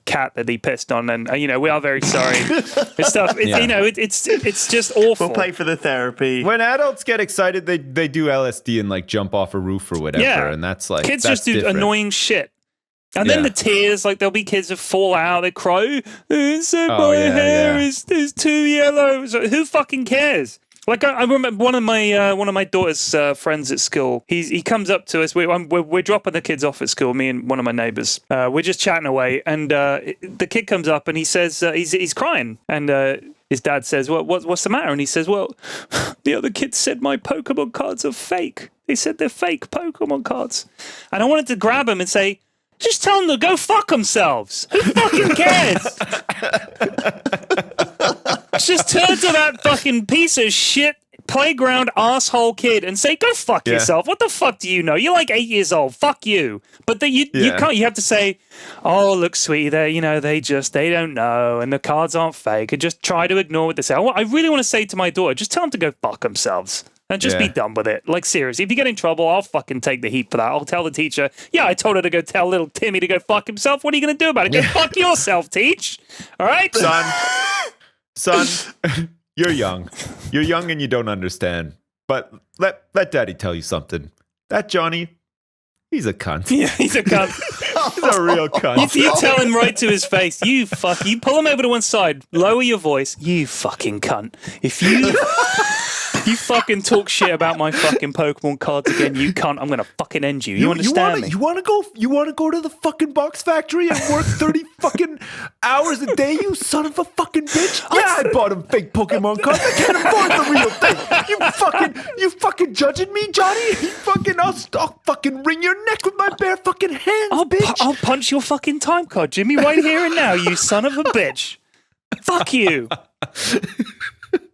cat that he pissed on, and you know, we are very sorry. It's stuff. You know, it's just awful.
We'll pay for the therapy.
When adults get excited, they do LSD and like jump off a roof or whatever, and that's like
kids just do different. Annoying shit. And then the tears, like there'll be kids that fall out, they cry. My hair is too yellow. So who fucking cares? Like I remember one of my daughter's friends at school. He comes up to us. We're dropping the kids off at school. Me and one of my neighbors. We're just chatting away, and the kid comes up and he says he's crying, and his dad says, "Well, what's the matter?" And he says, "Well, the other kids said my Pokemon cards are fake. They said they're fake Pokemon cards." And I wanted to grab him and say, "Just tell them to go fuck themselves. Who fucking cares?" Just turn to that fucking piece of shit playground asshole kid and say, "Go fuck yourself." What the fuck do you know? You're like 8 years old. Fuck you. But you can't. You have to say, "Oh, look, sweetie, they don't know, and the cards aren't fake." And just try to ignore what they say. I really want to say to my daughter, just tell them to go fuck themselves. And just be done with it. Like, seriously, if you get in trouble, I'll fucking take the heat for that. I'll tell the teacher, "Yeah, I told her to go tell little Timmy to go fuck himself. What are you going to do about it? Go fuck yourself, Teach. All right?"
Son, you're young. You're young and you don't understand. But let Daddy tell you something. That Johnny, he's a cunt.
Yeah, he's a cunt.
He's a real cunt.
If you tell him right to his face, you pull him over to one side, lower your voice, "You fucking cunt. If you fucking talk shit about my fucking Pokemon cards again, you cunt, I'm gonna fucking end you. You understand me?"
You wanna go to the fucking box factory and work 30 fucking hours a day, you son of a fucking bitch? Yeah, I bought him fake Pokemon cards. I can't afford the real thing. You fucking judging me, Johnny? I'll fucking wring your neck with my bare fucking hands, bitch.
I'll punch your fucking time card, Jimmy, right here and now, you son of a bitch. Fuck you.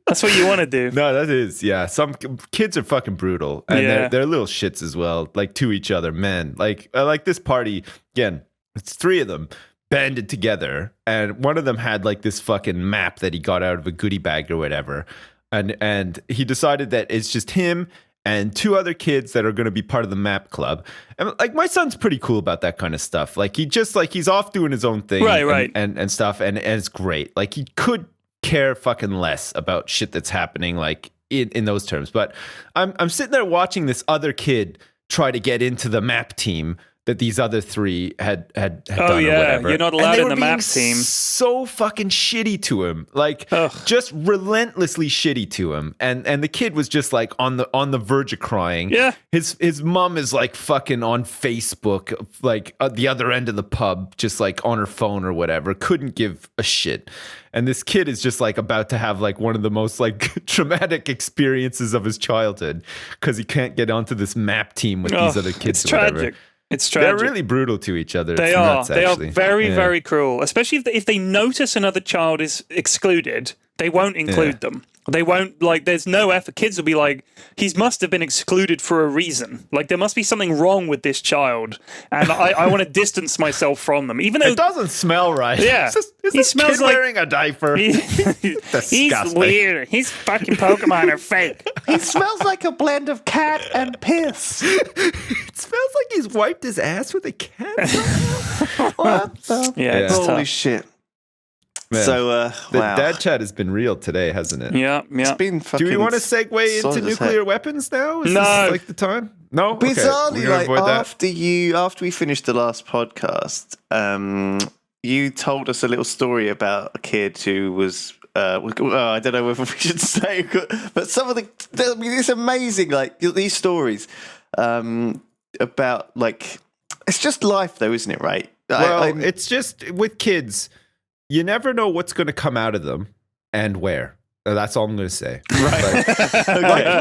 That's what you want to do.
No, that is, yeah. Some kids are fucking brutal, and they're little shits as well, like to each other, man. Like this party again. It's 3 of them banded together, and one of them had like this fucking map that he got out of a goodie bag or whatever, and he decided that it's just him and 2 other kids that are going to be part of the map club. And like my son's pretty cool about that kind of stuff. Like he's off doing his own thing,
right,
and stuff, and it's great. Like he could care fucking less about shit that's happening like in those terms, but I'm sitting there watching this other kid try to get into the map team that these other 3 had done or whatever.
You're not allowed in the map team.
So fucking shitty to him, like just relentlessly shitty to him, and the kid was just like on the verge of crying.
Yeah,
his mom is like fucking on Facebook, like at the other end of the pub, just like on her phone or whatever. Couldn't give a shit. And this kid is just like about to have like one of the most like traumatic experiences of his childhood because he can't get onto this map team with these other kids.
It's tragic. It's tragic.
They're really brutal to each other.
They
it's
are.
Nuts,
they are very, very cruel. Especially if they notice another child is excluded, they won't include them. They won't, like, there's no effort. Kids will be like, he must have been excluded for a reason. Like, there must be something wrong with this child. And I want to distance myself from them. Even though
it doesn't smell right.
Yeah.
He smells like wearing a diaper.
He's weird. His fucking Pokemon are fake.
He smells like a blend of cat and piss.
It smells like he's wiped his ass with a cat.
What the?
Yeah, it's
holy
tough.
shit.
Man,
So,
the
wow.
dad chat has been real today, hasn't it?
Yeah.
It's been fucking
Do we want to segue
solid
into
as
nuclear
heck.
weapons now? Is
No.
this like the time? No? Okay.
Bizarrely,
We're gonna
like
avoid that.
after we finished the last podcast, you told us a little story about a kid who was. I don't know whether we should say, but some of it's amazing. Like these stories about like it's just life, though, isn't it? Right?
Well, it's just with kids, you never know what's going to come out of them and where. That's all I'm going to say.
Right.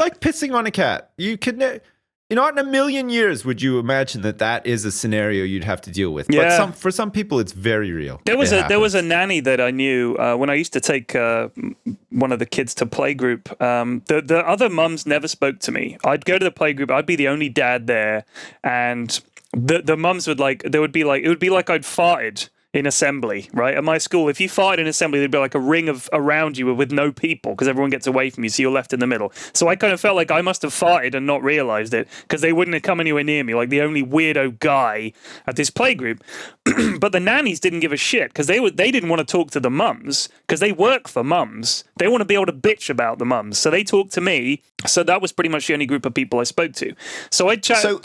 Like pissing on a cat. You could, not in a million years would you imagine that is a scenario you'd have to deal with.
Yeah.
But for some people, it's very real.
There was a nanny that I knew when I used to take one of the kids to playgroup. The other mums never spoke to me. I'd go to the playgroup. I'd be the only dad there, and the mums would it would be like I'd farted in assembly, right? At my school, if you farted in assembly, there'd be like a ring around you with no people because everyone gets away from you, so you're left in the middle. So I kind of felt like I must have farted and not realized it because they wouldn't have come anywhere near me, like the only weirdo guy at this playgroup. But the nannies didn't give a shit because they didn't want to talk to the mums because they work for mums. They want to be able to bitch about the mums, so they talked to me. So that was pretty much the only group of people I spoke to. So I chat.
So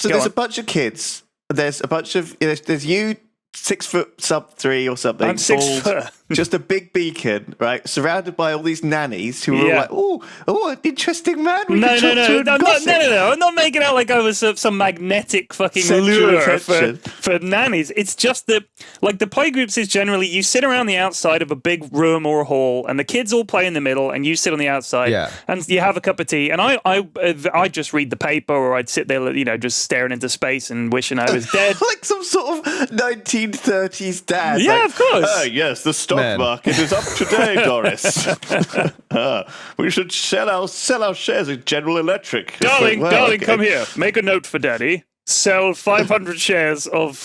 there's a bunch of kids. There's a bunch of there's you. 6 foot sub 3 or something.
I'm 6
bald,
foot.
Just a big beacon, right? Surrounded by all these nannies who are all like, oh, an interesting man.
No. I'm not making out like I was some magnetic fucking lure for nannies. It's just that, like, the playgroups is generally you sit around the outside of a big room or a hall, and the kids all play in the middle, and you sit on the outside, and you have a cup of tea. And I just read the paper, or I'd sit there, just staring into space and wishing I was dead,
like some sort of 1930s dad.
Yeah,
like,
of course.
Yes, the stock market is up today, Doris. We should sell our shares in General Electric.
Darling, come here. Make a note for Daddy. Sell 500 shares of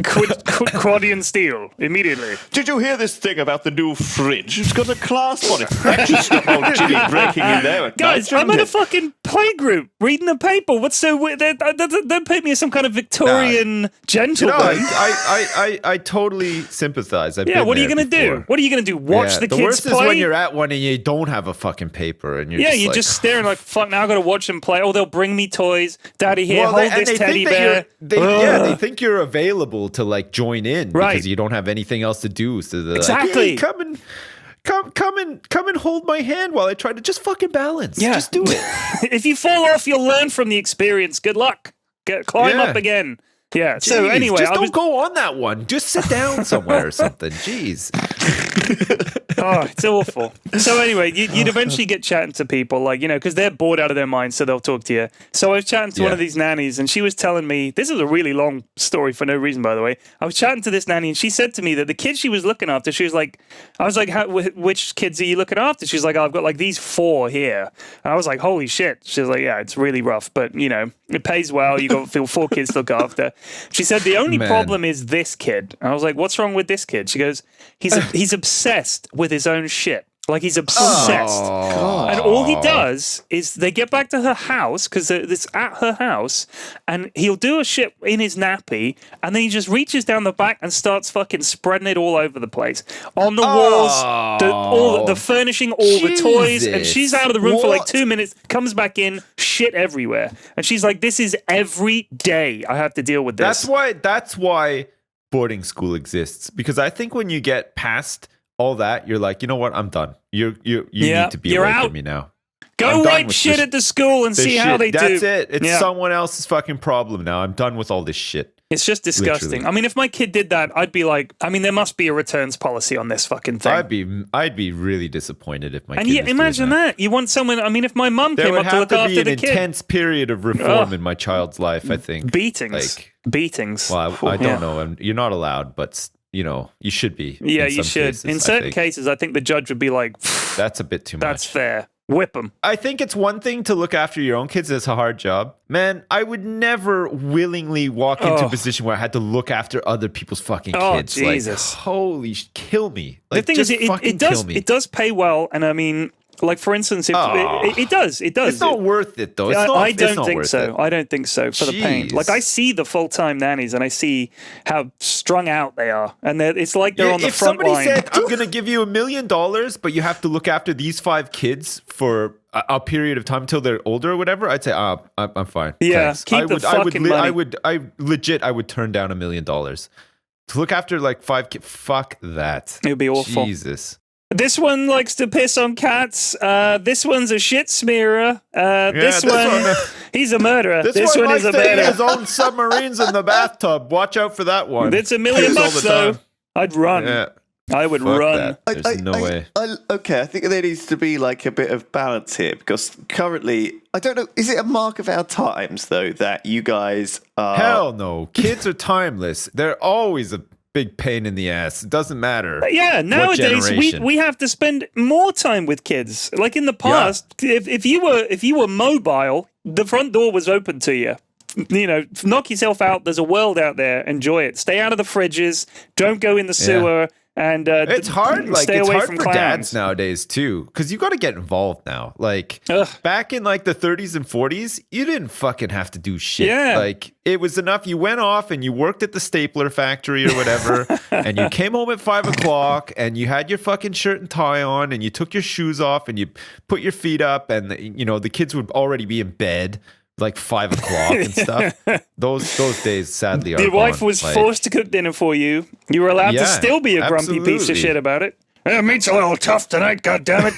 Quadian steel immediately.
Did you hear this thing about the new fridge? It's got a clasp on it. That should stop old Jimmy breaking in there at
Guys,
night,
I'm at a fucking playgroup reading a paper. What's so weird? Don't paint me as some kind of Victorian gentleman.
I totally sympathize.
What are you going to do? What are you going to do? Watch the kids play?
The worst is when you're at one and you don't have a fucking paper. And you're
just staring like, fuck, now I've got to watch them play. Oh, they'll bring me toys. Daddy, here, hold this teddy bear.
They think you're available to like join in
right.
because you don't have anything else to do. So they're
exactly.
like, hey, come and hold my hand while I try to just fucking balance.
Yeah.
Just do it.
If you fall off, you'll learn from the experience. Good luck. Climb up again. Yeah.
Jeez,
so anyway,
don't go on that one. Just sit down somewhere or something. Jeez.
Oh, it's awful. So anyway, you'd eventually get chatting to people, like, because they're bored out of their minds, so they'll talk to you. So I was chatting to one of these nannies, and she was telling me, this is a really long story for no reason, by the way. I was chatting to this nanny, and she said to me that the kids she was looking after, she was like, I was like, which kids are you looking after? She's like, I've got like these 4 here. And I was like, holy shit. She was like, yeah, it's really rough, but it pays well. You got 4 kids to look after. She said, the only problem is this kid. And I was like, what's wrong with this kid? She goes, he's obsessed with his own shit. Like, he's obsessed.
Oh,
and all he does is they get back to her house, because it's at her house, and he'll do a shit in his nappy, and then he just reaches down the back and starts fucking spreading it all over the place. On the walls, the furnishing, all the toys, and she's out of the room for like 2 minutes, comes back in, shit everywhere. And she's like, this is every day I have to deal with this.
That's why boarding school exists, because I think when you get past all that, you're like, you know what? I'm done. You need to be away from me now.
Go wipe shit at the school and see how they do.
That's it. It's someone else's fucking problem now. I'm done with all this shit.
It's just disgusting. Literally. I mean, if my kid did that, I'd be like, there must be a returns policy on this fucking thing.
I'd be really disappointed if my kid was
imagine
doing that.
You want someone, if my mum came up to look after the kid.
There would have to be an intense period of reform in my child's life, I think.
Beatings.
Well, I don't know. And you're not allowed, but you should be.
Yeah, you should. In certain cases, I think the judge would be like,
that's a bit too much.
That's fair. Whip them.
I think it's one thing to look after your own kids. It's a hard job. Man, I would never willingly walk into a position where I had to look after other people's fucking kids.
Jesus.
Like, holy, kill me. Like,
the thing is, it does pay well. And like, for instance, it does.
It's not worth it, though.
I don't think so. I don't think so for the pain. Like, I see the full-time nannies, and I see how strung out they are. And it's like they're on the front line.
If somebody said, I'm going to give you $1 million, but you have to look after these 5 kids for a period of time until they're older or whatever, I'd say, I'm fine.
Yeah,
thanks.
keep the fucking money.
I would turn down $1 million. To look after, like, 5 kids, fuck that.
It would be awful.
Jesus.
This one likes to piss on cats. This one's a shit smearer. This one, He's a murderer.
This
This
one
one is
likes
a
to eat
murderer.
his own submarines in the bathtub. Watch out for that one.
It's $1 million
Kills all
bucks,
the
though.
time.
I'd run.
Yeah.
I would
Fuck
run.
that. There's no way.
Okay, I think there needs to be like a bit of balance here because currently, I don't know, is it a mark of our times though that you guys are.
Hell no. Kids are timeless. They're always a big pain in the ass. It doesn't matter.
Yeah, nowadays
generation.
we have to spend more time with kids. Like in the past, if you were mobile, the front door was open to you. You know, knock yourself out. There's a world out there. Enjoy it. Stay out of the fridges. Don't go in the sewer. And
It's hard. Like
stay
it's
away
hard
from
for
clowns.
dads nowadays too, because you got to get involved now. Like
Ugh.
back in like the 30s and 40s, you didn't fucking have to do shit.
Yeah.
Like it was enough. You went off and you worked at the stapler factory or whatever, and you came home at 5 o'clock and you had your fucking shirt and tie on, and you took your shoes off and you put your feet up, and the kids would already be in bed. Like 5 o'clock and stuff. Those days, sadly, are
Your wife
gone.
was
Like,
forced to cook dinner for you. You were allowed to
Yeah,
still be a grumpy piece of
absolutely.
shit about it. Meat's a little tough tonight, goddammit.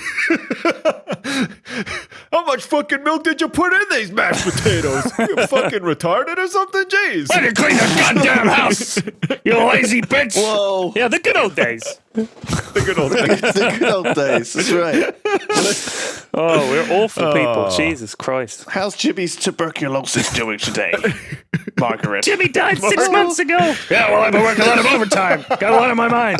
How much fucking milk did you put in these mashed potatoes? You fucking retarded or something? Jeez.
Why did you clean the goddamn house? You lazy bitch.
Whoa.
Yeah, the good old days.
The good old days.
The good old days, that's right.
Oh, we're awful people. Jesus Christ.
How's Jimmy's tuberculosis doing today, Margaret?
Jimmy died 6 months ago. Yeah, well, I've been working a lot of overtime. Got a lot on my mind.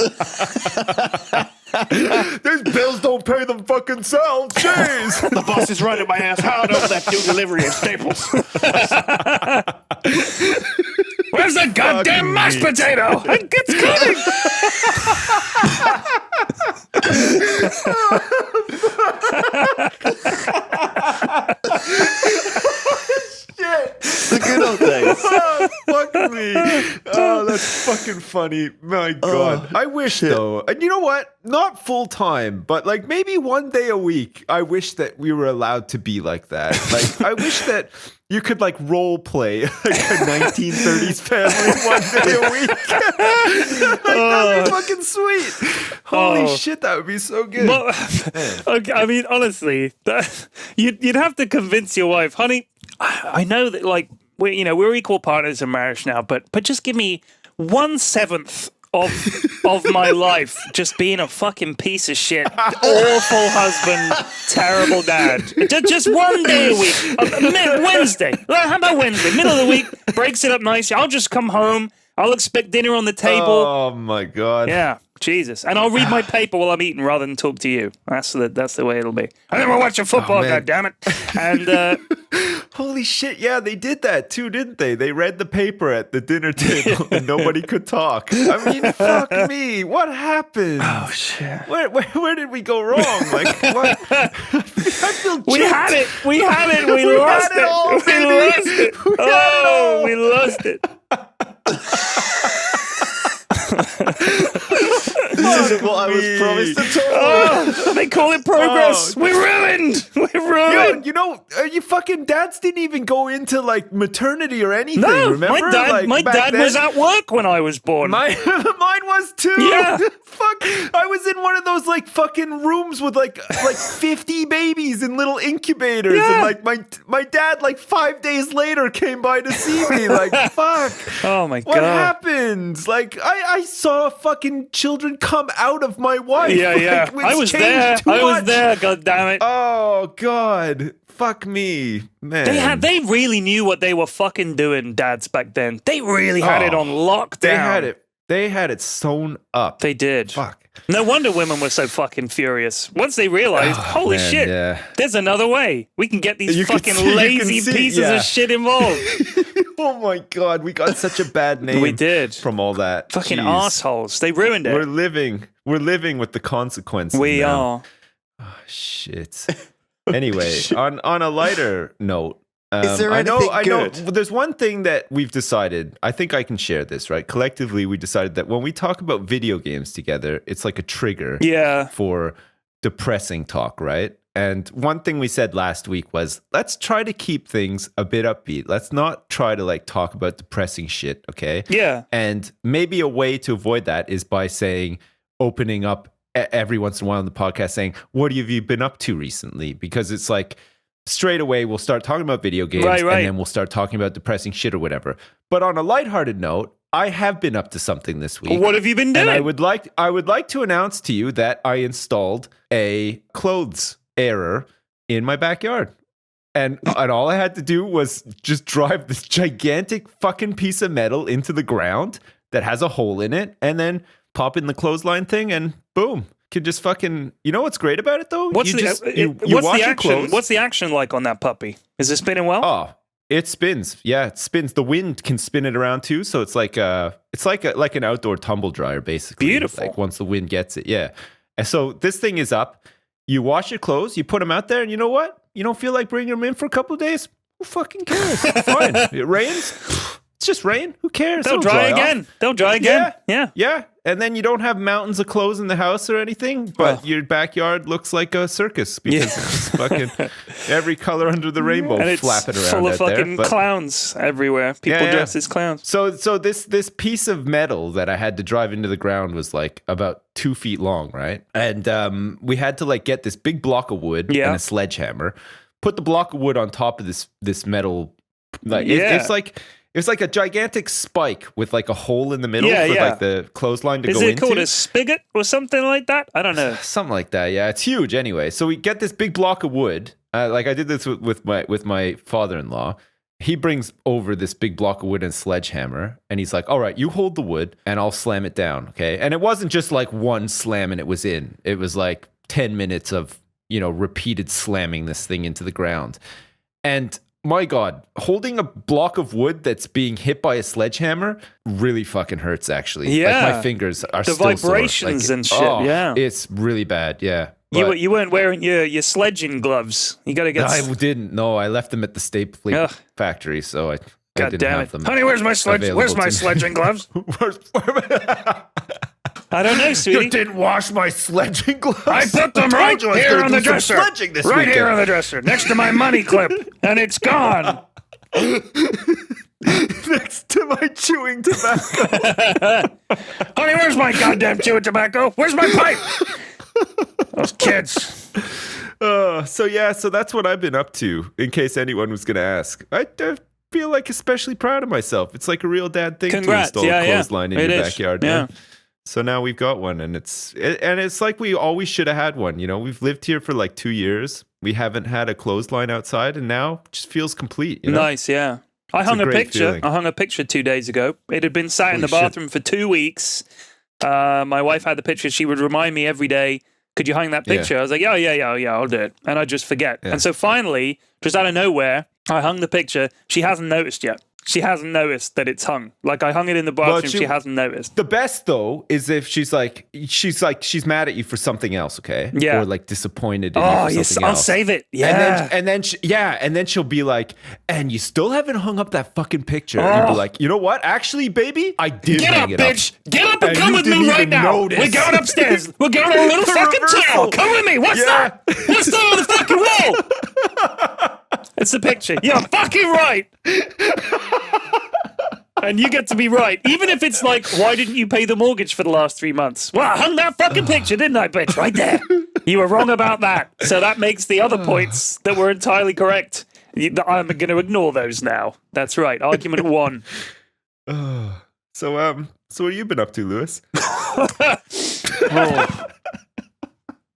These bills don't pay them fucking selves. Jeez.
The boss is right at my ass hard over that new delivery of Staples.
Where's the goddamn mashed potato? It's coming.
The good old days.
Oh, fuck me. Oh, that's fucking funny. My God. I wish, though, and you know what? Not full time, but like maybe one day a week. I wish that we were allowed to be like that. Like, I wish that you could like role play like a 1930s family one day a week. Like, that'd be fucking sweet. Holy shit, that would be so good.
Well, okay, I mean, honestly, you'd have to convince your wife, honey. I know that, like, we're equal partners in marriage now, but just give me 1/7 of my life just being a fucking piece of shit, awful husband, terrible dad. Just one day a week, Wednesday. How about Wednesday? Middle of the week, breaks it up nicely. I'll just come home. I'll expect dinner on the table.
Oh my God.
Yeah, Jesus. And I'll read my paper while I'm eating rather than talk to you. That's the way it'll be. And then we're watching football,
man.
goddammit. And
Holy shit, yeah, they did that too, didn't they? They read the paper at the dinner table and nobody could talk. I mean, fuck me. What happened?
oh shit.
Where did we go wrong? Like, what? I feel
We
gypped.
had it. We had it. We
We
lost
had it all,
We
baby.
lost it.
We had it all.
We lost it.
This isn't what I was
me.
promised at all.
Oh, they call it progress.
Oh.
We're ruined. We're
Yo,
ruined.
you know, you fucking dads didn't even go into like maternity or anything.
No,
remember?
my
Like, back
dad
then?
was at work when I was born.
Mine was too.
Yeah.
Fuck. I was in one of those like fucking rooms with like 50 babies in little incubators,
Yeah.
and like my dad like 5 days later came by to see me. Like, fuck.
Oh my
What
god.
happened? Like I saw fucking children come out of my wife.
Yeah, yeah.
Like, it's
I was
changed
there.
too
I was
much.
there. God damn it.
Oh God. Fuck me, man.
They really knew what they were fucking doing, dads back then. They really had it on lockdown.
They had it sewn up.
They did.
Fuck.
No wonder women were so fucking furious. Once they realized, holy
man,
shit,
yeah.
there's another way. We can get these
You can
fucking
see- you can
lazy
see-
pieces
yeah.
of shit involved.
Oh my God, we got such a bad name.
We did.
From all that.
Fucking
Jeez.
assholes. They ruined it.
We're living with the consequences.
We
now.
are.
Shit. Anyway, on a lighter note,
Is there
I know
anything good?
there's one thing that we've decided. I think I can share this, right? Collectively, we decided that when we talk about video games together, it's like a trigger
Yeah.
for depressing talk, right? And one thing we said last week was, let's try to keep things a bit upbeat. Let's not try to like talk about depressing shit, okay?
Yeah.
And maybe a way to avoid that is by opening up every once in a while on the podcast saying, what have you been up to recently? Because it's like, straight away we'll start talking about video games,
Right.
and then we'll start talking about depressing shit or whatever. But on a lighthearted note, I have been up to something this week.
What have you been doing?
And I would like to announce to you that I installed a clothes error in my backyard. And all I had to do was just drive this gigantic fucking piece of metal into the ground that has a hole in it, and then pop in the clothesline thing, and boom. Can just fucking, you know what's great about it though?
What's
you
the
wash your
action?
clothes.
What's the action like on that puppy? Is it spinning well?
Oh, it spins. Yeah, it spins. The wind can spin it around too, so it's like an outdoor tumble dryer basically.
Beautiful.
Like once the wind gets it, yeah. And so this thing is up. You wash your clothes, you put them out there, and you know what? You don't feel like bringing them in for a couple of days? Who fucking cares? Fine. It rains. It's just rain. Who cares?
They'll dry again. They'll dry again. Yeah.
Yeah. And then you don't have mountains of clothes in the house or anything, but your backyard looks like a circus because it's fucking every color under the rainbow
And it's
flapping around
full of
out there.
fucking
But-
clowns everywhere. People dressed as clowns.
So this piece of metal that I had to drive into the ground was like about 2 feet long, right? And we had to like get this big block of wood and a sledgehammer, put the block of wood on top of this metal. Like it's like a gigantic spike with like a hole in the middle for like the clothesline to go into.
Is it called a spigot or something like that? I don't know.
Something like that. Yeah, it's huge anyway. So we get this big block of wood. Like I did this with my father-in-law. He brings over this big block of wood and sledgehammer, and he's like, "All right, you hold the wood, and I'll slam it down." Okay, and it wasn't just like one slam and it was in. It was like 10 minutes of repeated slamming this thing into the ground, and my God, holding a block of wood that's being hit by a sledgehammer really fucking hurts, actually.
Yeah.
Like my fingers are
The
still
vibrations
sore.
and shit, yeah.
It's really bad, yeah. But
You weren't wearing your sledging gloves. You got to get...
I didn't. No, I left them at the stapling
Ugh.
factory, so I
God
didn't
damn
have
it.
them.
Honey, where's my
available to me.
sledging gloves? I don't know, sweetie.
You didn't wash my sledging gloves.
I put them
told
right
you I was
here
gonna
on
do
the
some
dresser.
sledging this
Right
weekend.
here on the dresser, next to my money clip, and it's gone.
Next to my chewing tobacco.
Honey, where's my goddamn chewing tobacco? Where's my pipe? Those kids.
So that's what I've been up to, in case anyone was going to ask. I feel like especially proud of myself. It's like a real dad thing
Congrats.
to install a
Yeah.
clothesline in
It
your
is.
backyard.
Yeah.
Man. So now we've got one, and it's like we always should have had one. We've lived here for like 2 years. We haven't had a clothesline outside, and now it just feels complete.
Nice, yeah. I hung a
great
picture.
feeling.
I hung a picture 2 days ago. It had been sat in the
Holy shit.
bathroom for 2 weeks. My wife had the picture. She would remind me every day, could you hang that
Yeah.
picture? I was like, yeah, I'll do it. And I just forget.
Yeah.
And so finally, just out of nowhere, I hung the picture. She hasn't noticed yet. She hasn't noticed that it's hung. Like I hung it in the bathroom. She hasn't noticed.
The best though is if she's mad at you for something else, okay?
Yeah.
Or like disappointed in
Oh,
you for
yes,
something
I'll
else.
save it. Yeah.
And then she'll be like, and you still haven't hung up that fucking picture. And you'll be like, you know what? Actually, baby, I did
Get
hang
up,
it
bitch! Get up and
And
come
you
with me
didn't
right
even
now.
notice.
We're going upstairs. We're going to a little
The
fucking
reversal.
town. Come with me. What's
Yeah.
that? What's that on the fucking wall? It's the picture. You're fucking right. And you get to be right. Even if it's like, why didn't you pay the mortgage for the last 3 months? Well, I hung that fucking picture, didn't I, bitch? Right there. You were wrong about that. So that makes the other points that were entirely correct. I'm going to ignore those now. That's right. Argument 1.
So what have you been up to, Lewis?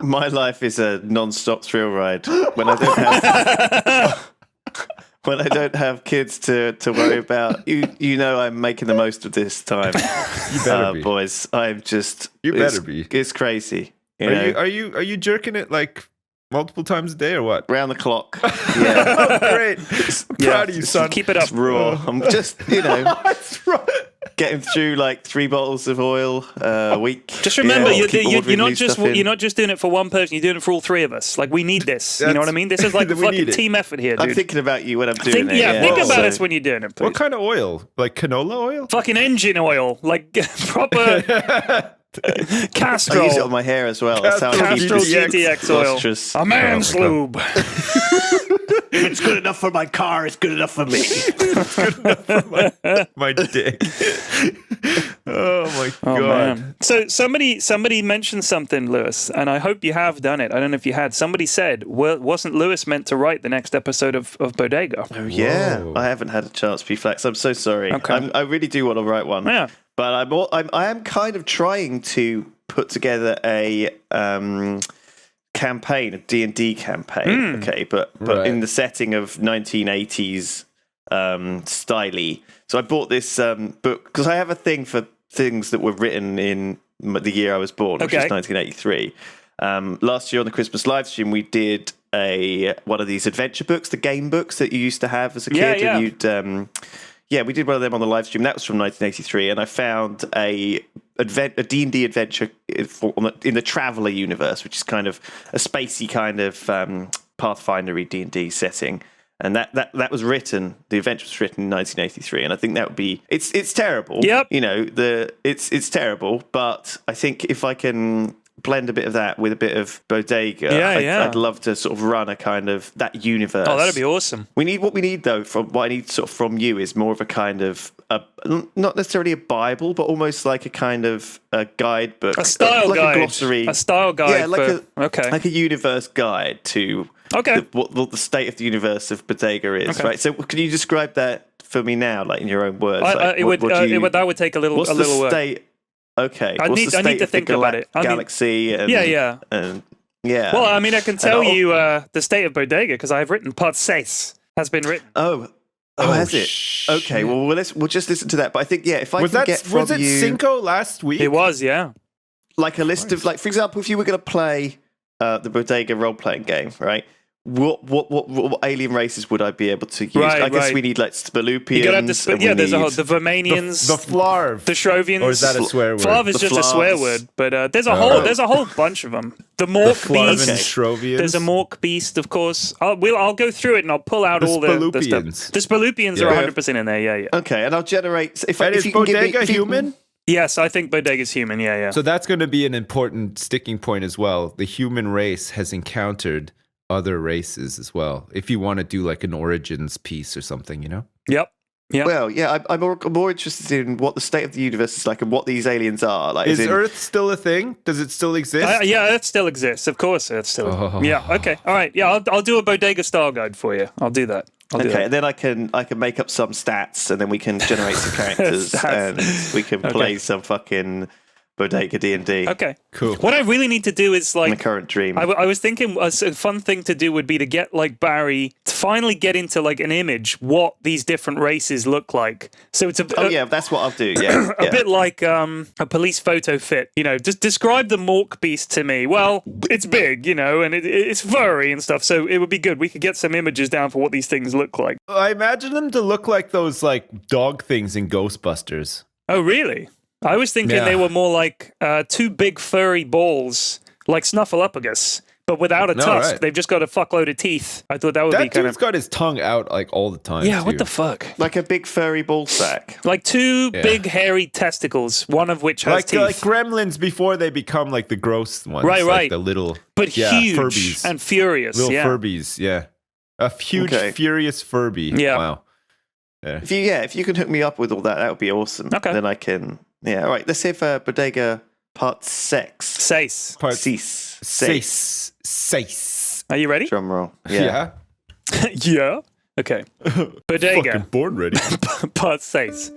My life is a non-stop thrill ride. When I don't have kids to worry about, you know I'm making the most of this time.
You better be.
Boys. I'm just
You better be.
It's crazy. You know?
Are you jerking it like multiple times a day or what?
Round the clock. Yeah.
Oh, great. Proud of you, son.
Keep it up.
It's raw. I'm just,
That's right.
getting through like 3 bottles of oil a week.
Just remember,
Yeah, keep
you're
ordering
not
new
just
stuff in.
you're not just doing it for one person. You're doing it for all 3 of us. Like we need this. You know what I mean? This is like a
We
fucking
need it.
team effort here, dude.
I'm thinking about you when I'm doing it.
Think about
So-
us when you're doing it, please.
What kind of oil? Like canola oil?
Fucking engine oil, like proper Castrol.
I use it on my hair as well. That's how I keep
Castrol
it
GTX oil.
lustrous.
A man's
Oh my
lube.
It's good enough for my car is good enough for me.
My dick. Oh my
Oh,
god.
man. So somebody mentioned something, Lewis, and I hope you have done it. I don't know if you had. Somebody said, wasn't Lewis meant to write the next episode of Bodega?
Oh, yeah.
Whoa.
I haven't had a chance, P-Flax. I'm so sorry.
Okay.
I really do want to write one.
Yeah.
But I am kind of trying to put together a campaign, a D&D campaign, okay, but
Right.
in the setting of 1980s styly. So I bought this book because I have a thing for things that were written in the year I was born, which
Okay.
is 1983. Last year on the Christmas live stream, we did one of these adventure books, the game books that you used to have as a kid,
Yeah.
and you'd we did one of them on the live stream. That was from 1983, and I found a D&D adventure in the Traveller universe, which is kind of a spacey kind of Pathfinder-y D&D setting. And that was written. The adventure was written in 1983, and I think that would be. It's terrible.
Yep.
You know, it's terrible. But I think if I can blend a bit of that with a bit of Bodega, I'd love to sort of run a kind of that universe.
Oh, that'd be awesome.
What we need though, what I need sort of from you is more of a kind of not necessarily a Bible, but almost like a kind of a guidebook,
A style
like
guide.
a glossary,
A style guide.
yeah, like
okay.
like a universe guide to what the state of the universe of Bodega is,
Okay.
right? So can you describe that for me now, like in your own words?
That would take a little
What's the
work.
state? Okay,
I
what's
need
the
to
state of
think
the
about it. I mean-
galaxy? And,
Yeah.
and yeah.
Well, I mean, I can tell
And
you the state of Bodega because I've written part 6 has been written.
Oh, has it? Okay, well, we'll just listen to that. But I think, if I can get from
was it
you
Cinco last week?
It was, yeah.
like a list of, like, for example, if you were going to play the Bodega role-playing game, right? What alien races would I be able to use?
Right,
I guess
right.
we need like Spalupians.
You gotta have there's the Vermanians,
The Flarv.
the Shrovians.
Or is that a swear word?
Flav is
The
just a swear
Flavs.
word, but there's a
Oh.
whole bunch of them. The
The
Mork
Flarv and
Beast.
Shrovians.
There's a Mork Beast, of course. I'll go through it and I'll pull out
The
all the
Spalupians.
stuff. The Spalupians are
Yeah.
100% in there. Yeah.
Okay, and I'll generate. If
And is
you can give me,
Bodega
if you-
human?
Yes, I think Bodega's human. Yeah.
So that's going to be an important sticking point as well. The human race has encountered other races as well. If you want to do like an origins piece or something, you know?
Yep.
Well, yeah, I'm more interested in what the state of the universe is like and what these aliens are. Like,
Is
as in-
Earth still a thing? Does it still exist?
Yeah, it still exists. Of course, it still.
Oh.
Yeah. Okay. All right. Yeah, I'll do a Bodega style guide for you. I'll do that.
Okay, and then I can make up some stats, and then we can generate some characters,
Stats.
and we can play some fucking Bodega D&D.
Okay.
Cool.
What I really need to do is
My
like.
current dream.
I was thinking a fun thing to do would be to get like Barry to finally get into like an image what these different races look like. So it's
That's what I'll do. Yeah,
a bit like a police photo fit. You know, just describe the Mork Beast to me. Well, it's big, you know, and it's furry and stuff. So it would be good. We could get some images down for what these things look like.
I imagine them to look like those like dog things in Ghostbusters.
Oh, really? I was thinking
Yeah.
they were more like two big furry balls, like Snuffleupagus, but without a
No,
tusk.
right.
They've just got a fuckload of teeth. I thought that would be
That
kind
dude's
of
got his tongue out like all the time.
yeah.
too.
What the fuck?
like a big furry ball sack.
Like two
Yeah.
big hairy testicles, one of which has teeth,
like gremlins before they become like the gross ones.
Right,
like
right.
The little
but huge
Furbies.
and furious.
Little
yeah.
Furbies, yeah. A huge,
Okay.
furious Furby.
Yeah.
Wow.
If you can hook me up with all that, that would be awesome.
Okay.
Then I can. Yeah. All right. Let's see if Bodega part 6.
Sace.
Part
Cease.
Sace.
Are you ready?
Drum roll.
Yeah.
Yeah. Okay. Bodega.
Fucking born ready.
Part 6.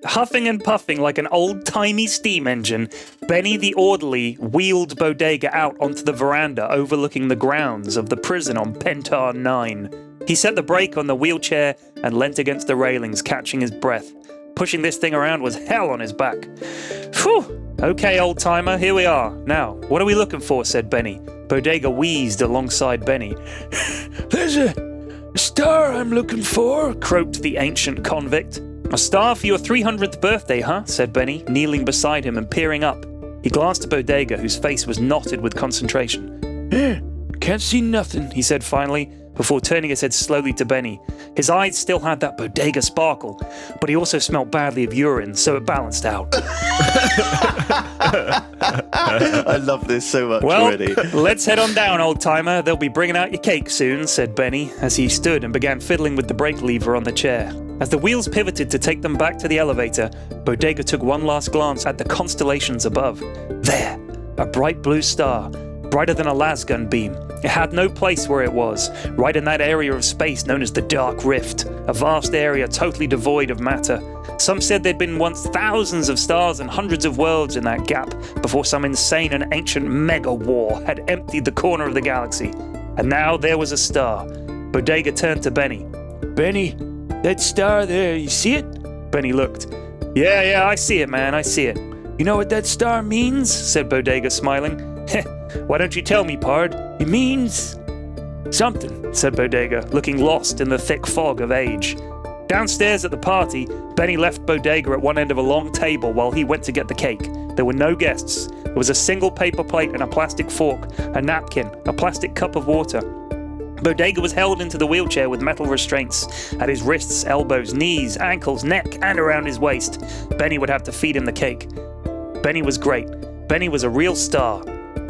Huffing and puffing like an old-timey steam engine, Benny the orderly wheeled Bodega out onto the veranda overlooking the grounds of the prison on Pentar 9. He set the brake on the wheelchair and leant against the railings, catching his breath. Pushing this thing around was hell on his back. Phew! Okay, old-timer, here we are. Now, what are we looking for, said Benny. Bodega wheezed alongside Benny. There's a star I'm looking for, croaked the ancient convict. A star for your 300th birthday, huh? Said Benny, kneeling beside him and peering up. He glanced at Bodega, whose face was knotted with concentration. Can't see nothing, he said finally. before turning his head slowly to Benny. His eyes still had that bodega sparkle, but he also smelled badly of urine, so it balanced out.
I love this so much
Well,
already.
let's head on down, old-timer. They'll be bringing out your cake soon, said Benny, as he stood and began fiddling with the brake lever on the chair. As the wheels pivoted to take them back to the elevator, Bodega took one last glance at the constellations above. There, a bright blue star, brighter than a lasgun beam. It had no place where it was, right in that area of space known as the Dark Rift, a vast area totally devoid of matter. Some said there'd been once thousands of stars and hundreds of worlds in that gap before some insane and ancient mega war had emptied the corner of the galaxy. And now there was a star. Bodega turned to Benny. Benny, that star there, you see it? Benny looked. Yeah, I see it, man, I see it. You know what that star means? Said Bodega, smiling. Why don't you tell me, Pard? It means something, said Bodega, looking lost in the thick fog of age. Downstairs at the party, Benny left Bodega at one end of a long table while he went to get the cake. There were no guests. There was a single paper plate and a plastic fork, a napkin, a plastic cup of water. Bodega was held into the wheelchair with metal restraints at his wrists, elbows, knees, ankles, neck, and around his waist. Benny would have to feed him the cake. Benny was great. Benny was a real star.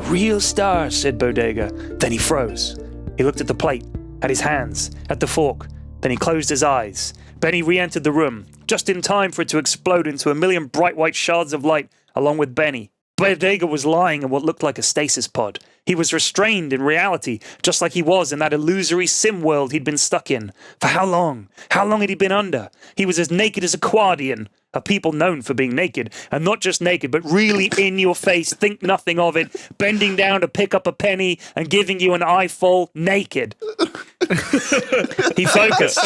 Real star, said Bodega. Then he froze. He looked at the plate, at his hands, at the fork. Then he closed his eyes. Benny re-entered the room, just in time for it to explode into a million bright white shards of light, along with Benny. Bodega was lying in what looked like a stasis pod. He was restrained in reality, just like he was in that illusory sim world he'd been stuck in. For how long? How long had he been under? He was as naked as a Quadian, a people known for being naked, and not just naked, but really in your face, think nothing of it, bending down to pick up a penny and giving you an eyeful naked. He focused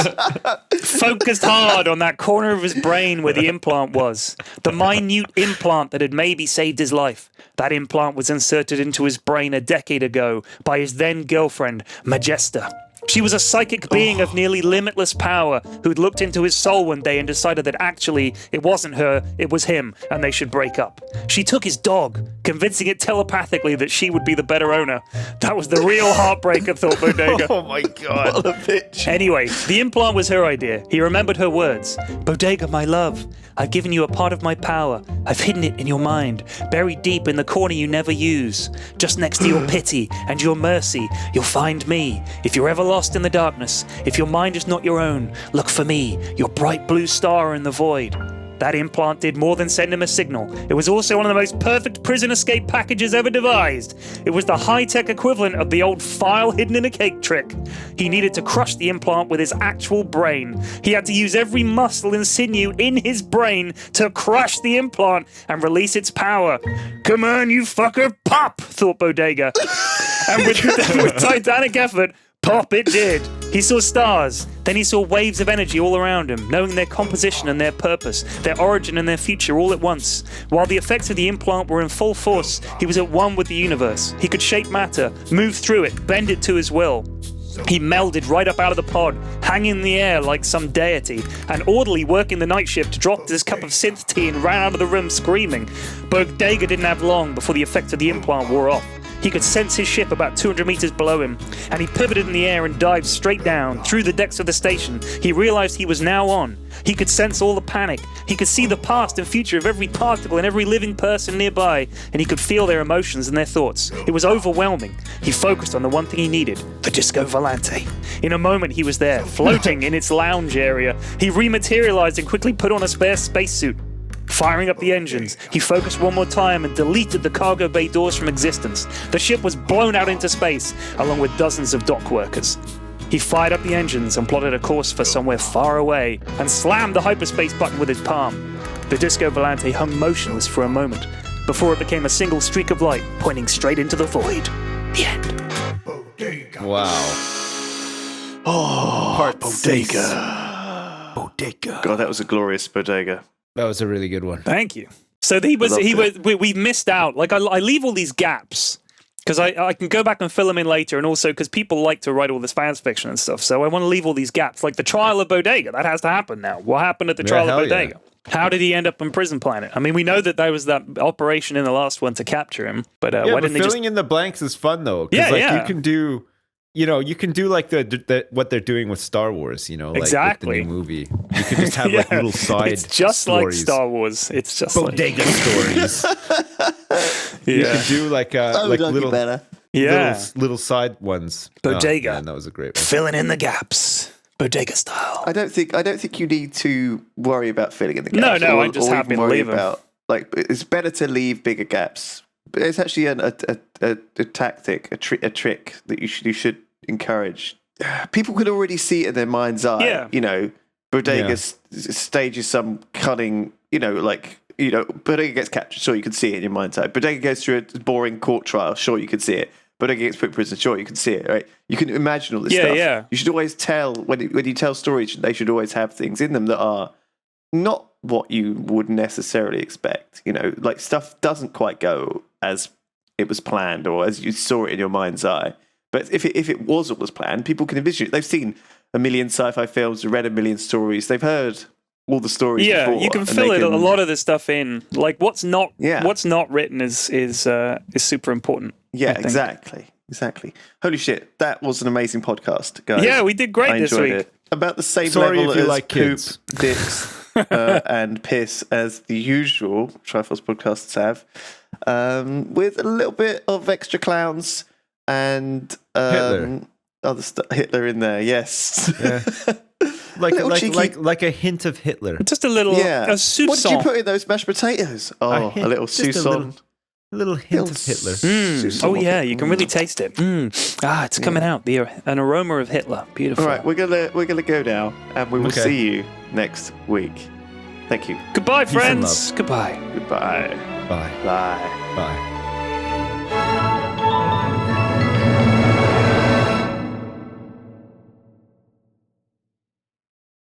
hard on that corner of his brain where the implant was, the minute implant that had maybe saved his life. That implant was inserted into his brain a decade ago by his then girlfriend, Majesta. She was a psychic being of nearly limitless power who'd looked into his soul one day and decided that actually it wasn't her, it was him, and they should break up. She took his dog, convincing it telepathically that she would be the better owner. That was the real heartbreaker, thought Bodega.
Oh my god.
What a bitch.
Anyway, the implant was her idea. He remembered her words. Bodega, my love, I've given you a part of my power. I've hidden it in your mind, buried deep in the corner you never use. Just next to your pity and your mercy, you'll find me. If you're ever lost in the darkness, if your mind is not your own, look for me, your bright blue star in the void. That implant did more than send him a signal. It was also one of the most perfect prison escape packages ever devised. It was the high-tech equivalent of the old file hidden in a cake trick. He needed to crush the implant with his actual brain. He had to use every muscle and sinew in his brain to crush the implant and release its power. Come on, you fucker, pop, thought Bodega. And with titanic effort, pop it did. He saw stars. Then he saw waves of energy all around him, knowing their composition and their purpose, their origin and their future all at once. While the effects of the implant were in full force, he was at one with the universe. He could shape matter, move through it, bend it to his will. He melded right up out of the pod, hanging in the air like some deity, and orderly working the night shift dropped his cup of synth tea and ran out of the room screaming. Bodega didn't have long before the effects of the implant wore off. He could sense his ship about 200 meters below him, and he pivoted in the air and dived straight down, through the decks of the station. He realized he was now on. He could sense all the panic. He could see the past and future of every particle and every living person nearby, and he could feel their emotions and their thoughts. It was overwhelming. He focused on the one thing he needed, the Disco Volante. In a moment, he was there, floating in its lounge area. He rematerialized and quickly put on a spare spacesuit. Firing up the engines, he focused one more time and deleted the cargo bay doors from existence. The ship was blown out into space, along with dozens of dock workers. He fired up the engines and plotted a course for somewhere far away, and slammed the hyperspace button with his palm. The Disco Volante hung motionless for a moment, before it became a single streak of light pointing straight into the void. The end.
Wow.
Oh,
Part
Bodega.
Bodega.
God, that was a glorious Bodega.
That was a really good one.
Thank you. So we missed out. Like I leave all these gaps because I can go back and fill them in later, and also because people like to write all this fan fiction and stuff. So I want to leave all these gaps, like the trial of Bodega. That has to happen now. What happened at the trial of Bodega? Yeah. How did he end up on Prison Planet? I mean, we know that there was that operation in the last one to capture him, but why didn't they
filling in the blanks is fun though? You can do you can do like the what they're doing with Star Wars, like
Exactly.
with the new movie. You can just have like little side
It's just
stories.
like Star Wars. It's just
Bodega stories. You can do like little
better.
little side ones.
Bodega.
Oh, man, that was a great one.
filling in the gaps. Bodega style.
I don't think you need to worry about filling in the gaps.
No, I'm just
or
happy
even
to
worry
leave 'em.
about, like, it's better to leave bigger gaps. But it's actually a tactic, a trick that you should encourage. People can already see it in their mind's eye.
Yeah.
Bodega stages some cunning. Bodega gets captured. Sure, you can see it in your mind's eye. Bodega goes through a boring court trial. Sure, you can see it. Bodega gets put in prison. Sure, you can see it. Right? You can imagine all this stuff.
Yeah.
You should always tell when you tell stories. They should always have things in them that are not what you would necessarily expect. Like stuff doesn't quite go as it was planned or as you saw it in your mind's eye. But if it was what was planned, people can envision it. They've seen a million sci-fi films, read a million stories. They've heard all the stories.
Yeah,
before,
you can
and
fill
they
a lot of this stuff in. Like what's not written is super important.
Yeah,
I think.
exactly. Holy shit, that was an amazing podcast, guys.
Yeah, we did great
I
this
enjoyed
week.
it. About the same
Sorry
level
if you
as
like
poop,
kids.
dicks, and piss as the usual Triforce podcasts have, with a little bit of extra clowns and
Hitler.
other stuff. Hitler in there, yes.
Yeah. Like
Little cheeky-
like a hint of Hitler.
Just a little
Yeah.
a soupçon.
What did you put in those mashed potatoes? Oh,
hint-
a little
just a
soupçon.
A little hint of Hitler.
Soupçon.
Oh yeah, you can really taste it. It's coming out. An aroma of Hitler. Beautiful.
All right, we're gonna go now, and we will
Okay.
see you next week. Thank you.
Goodbye,
Peace and
friends. Goodbye.
Goodbye.
Bye.
Bye.
Bye.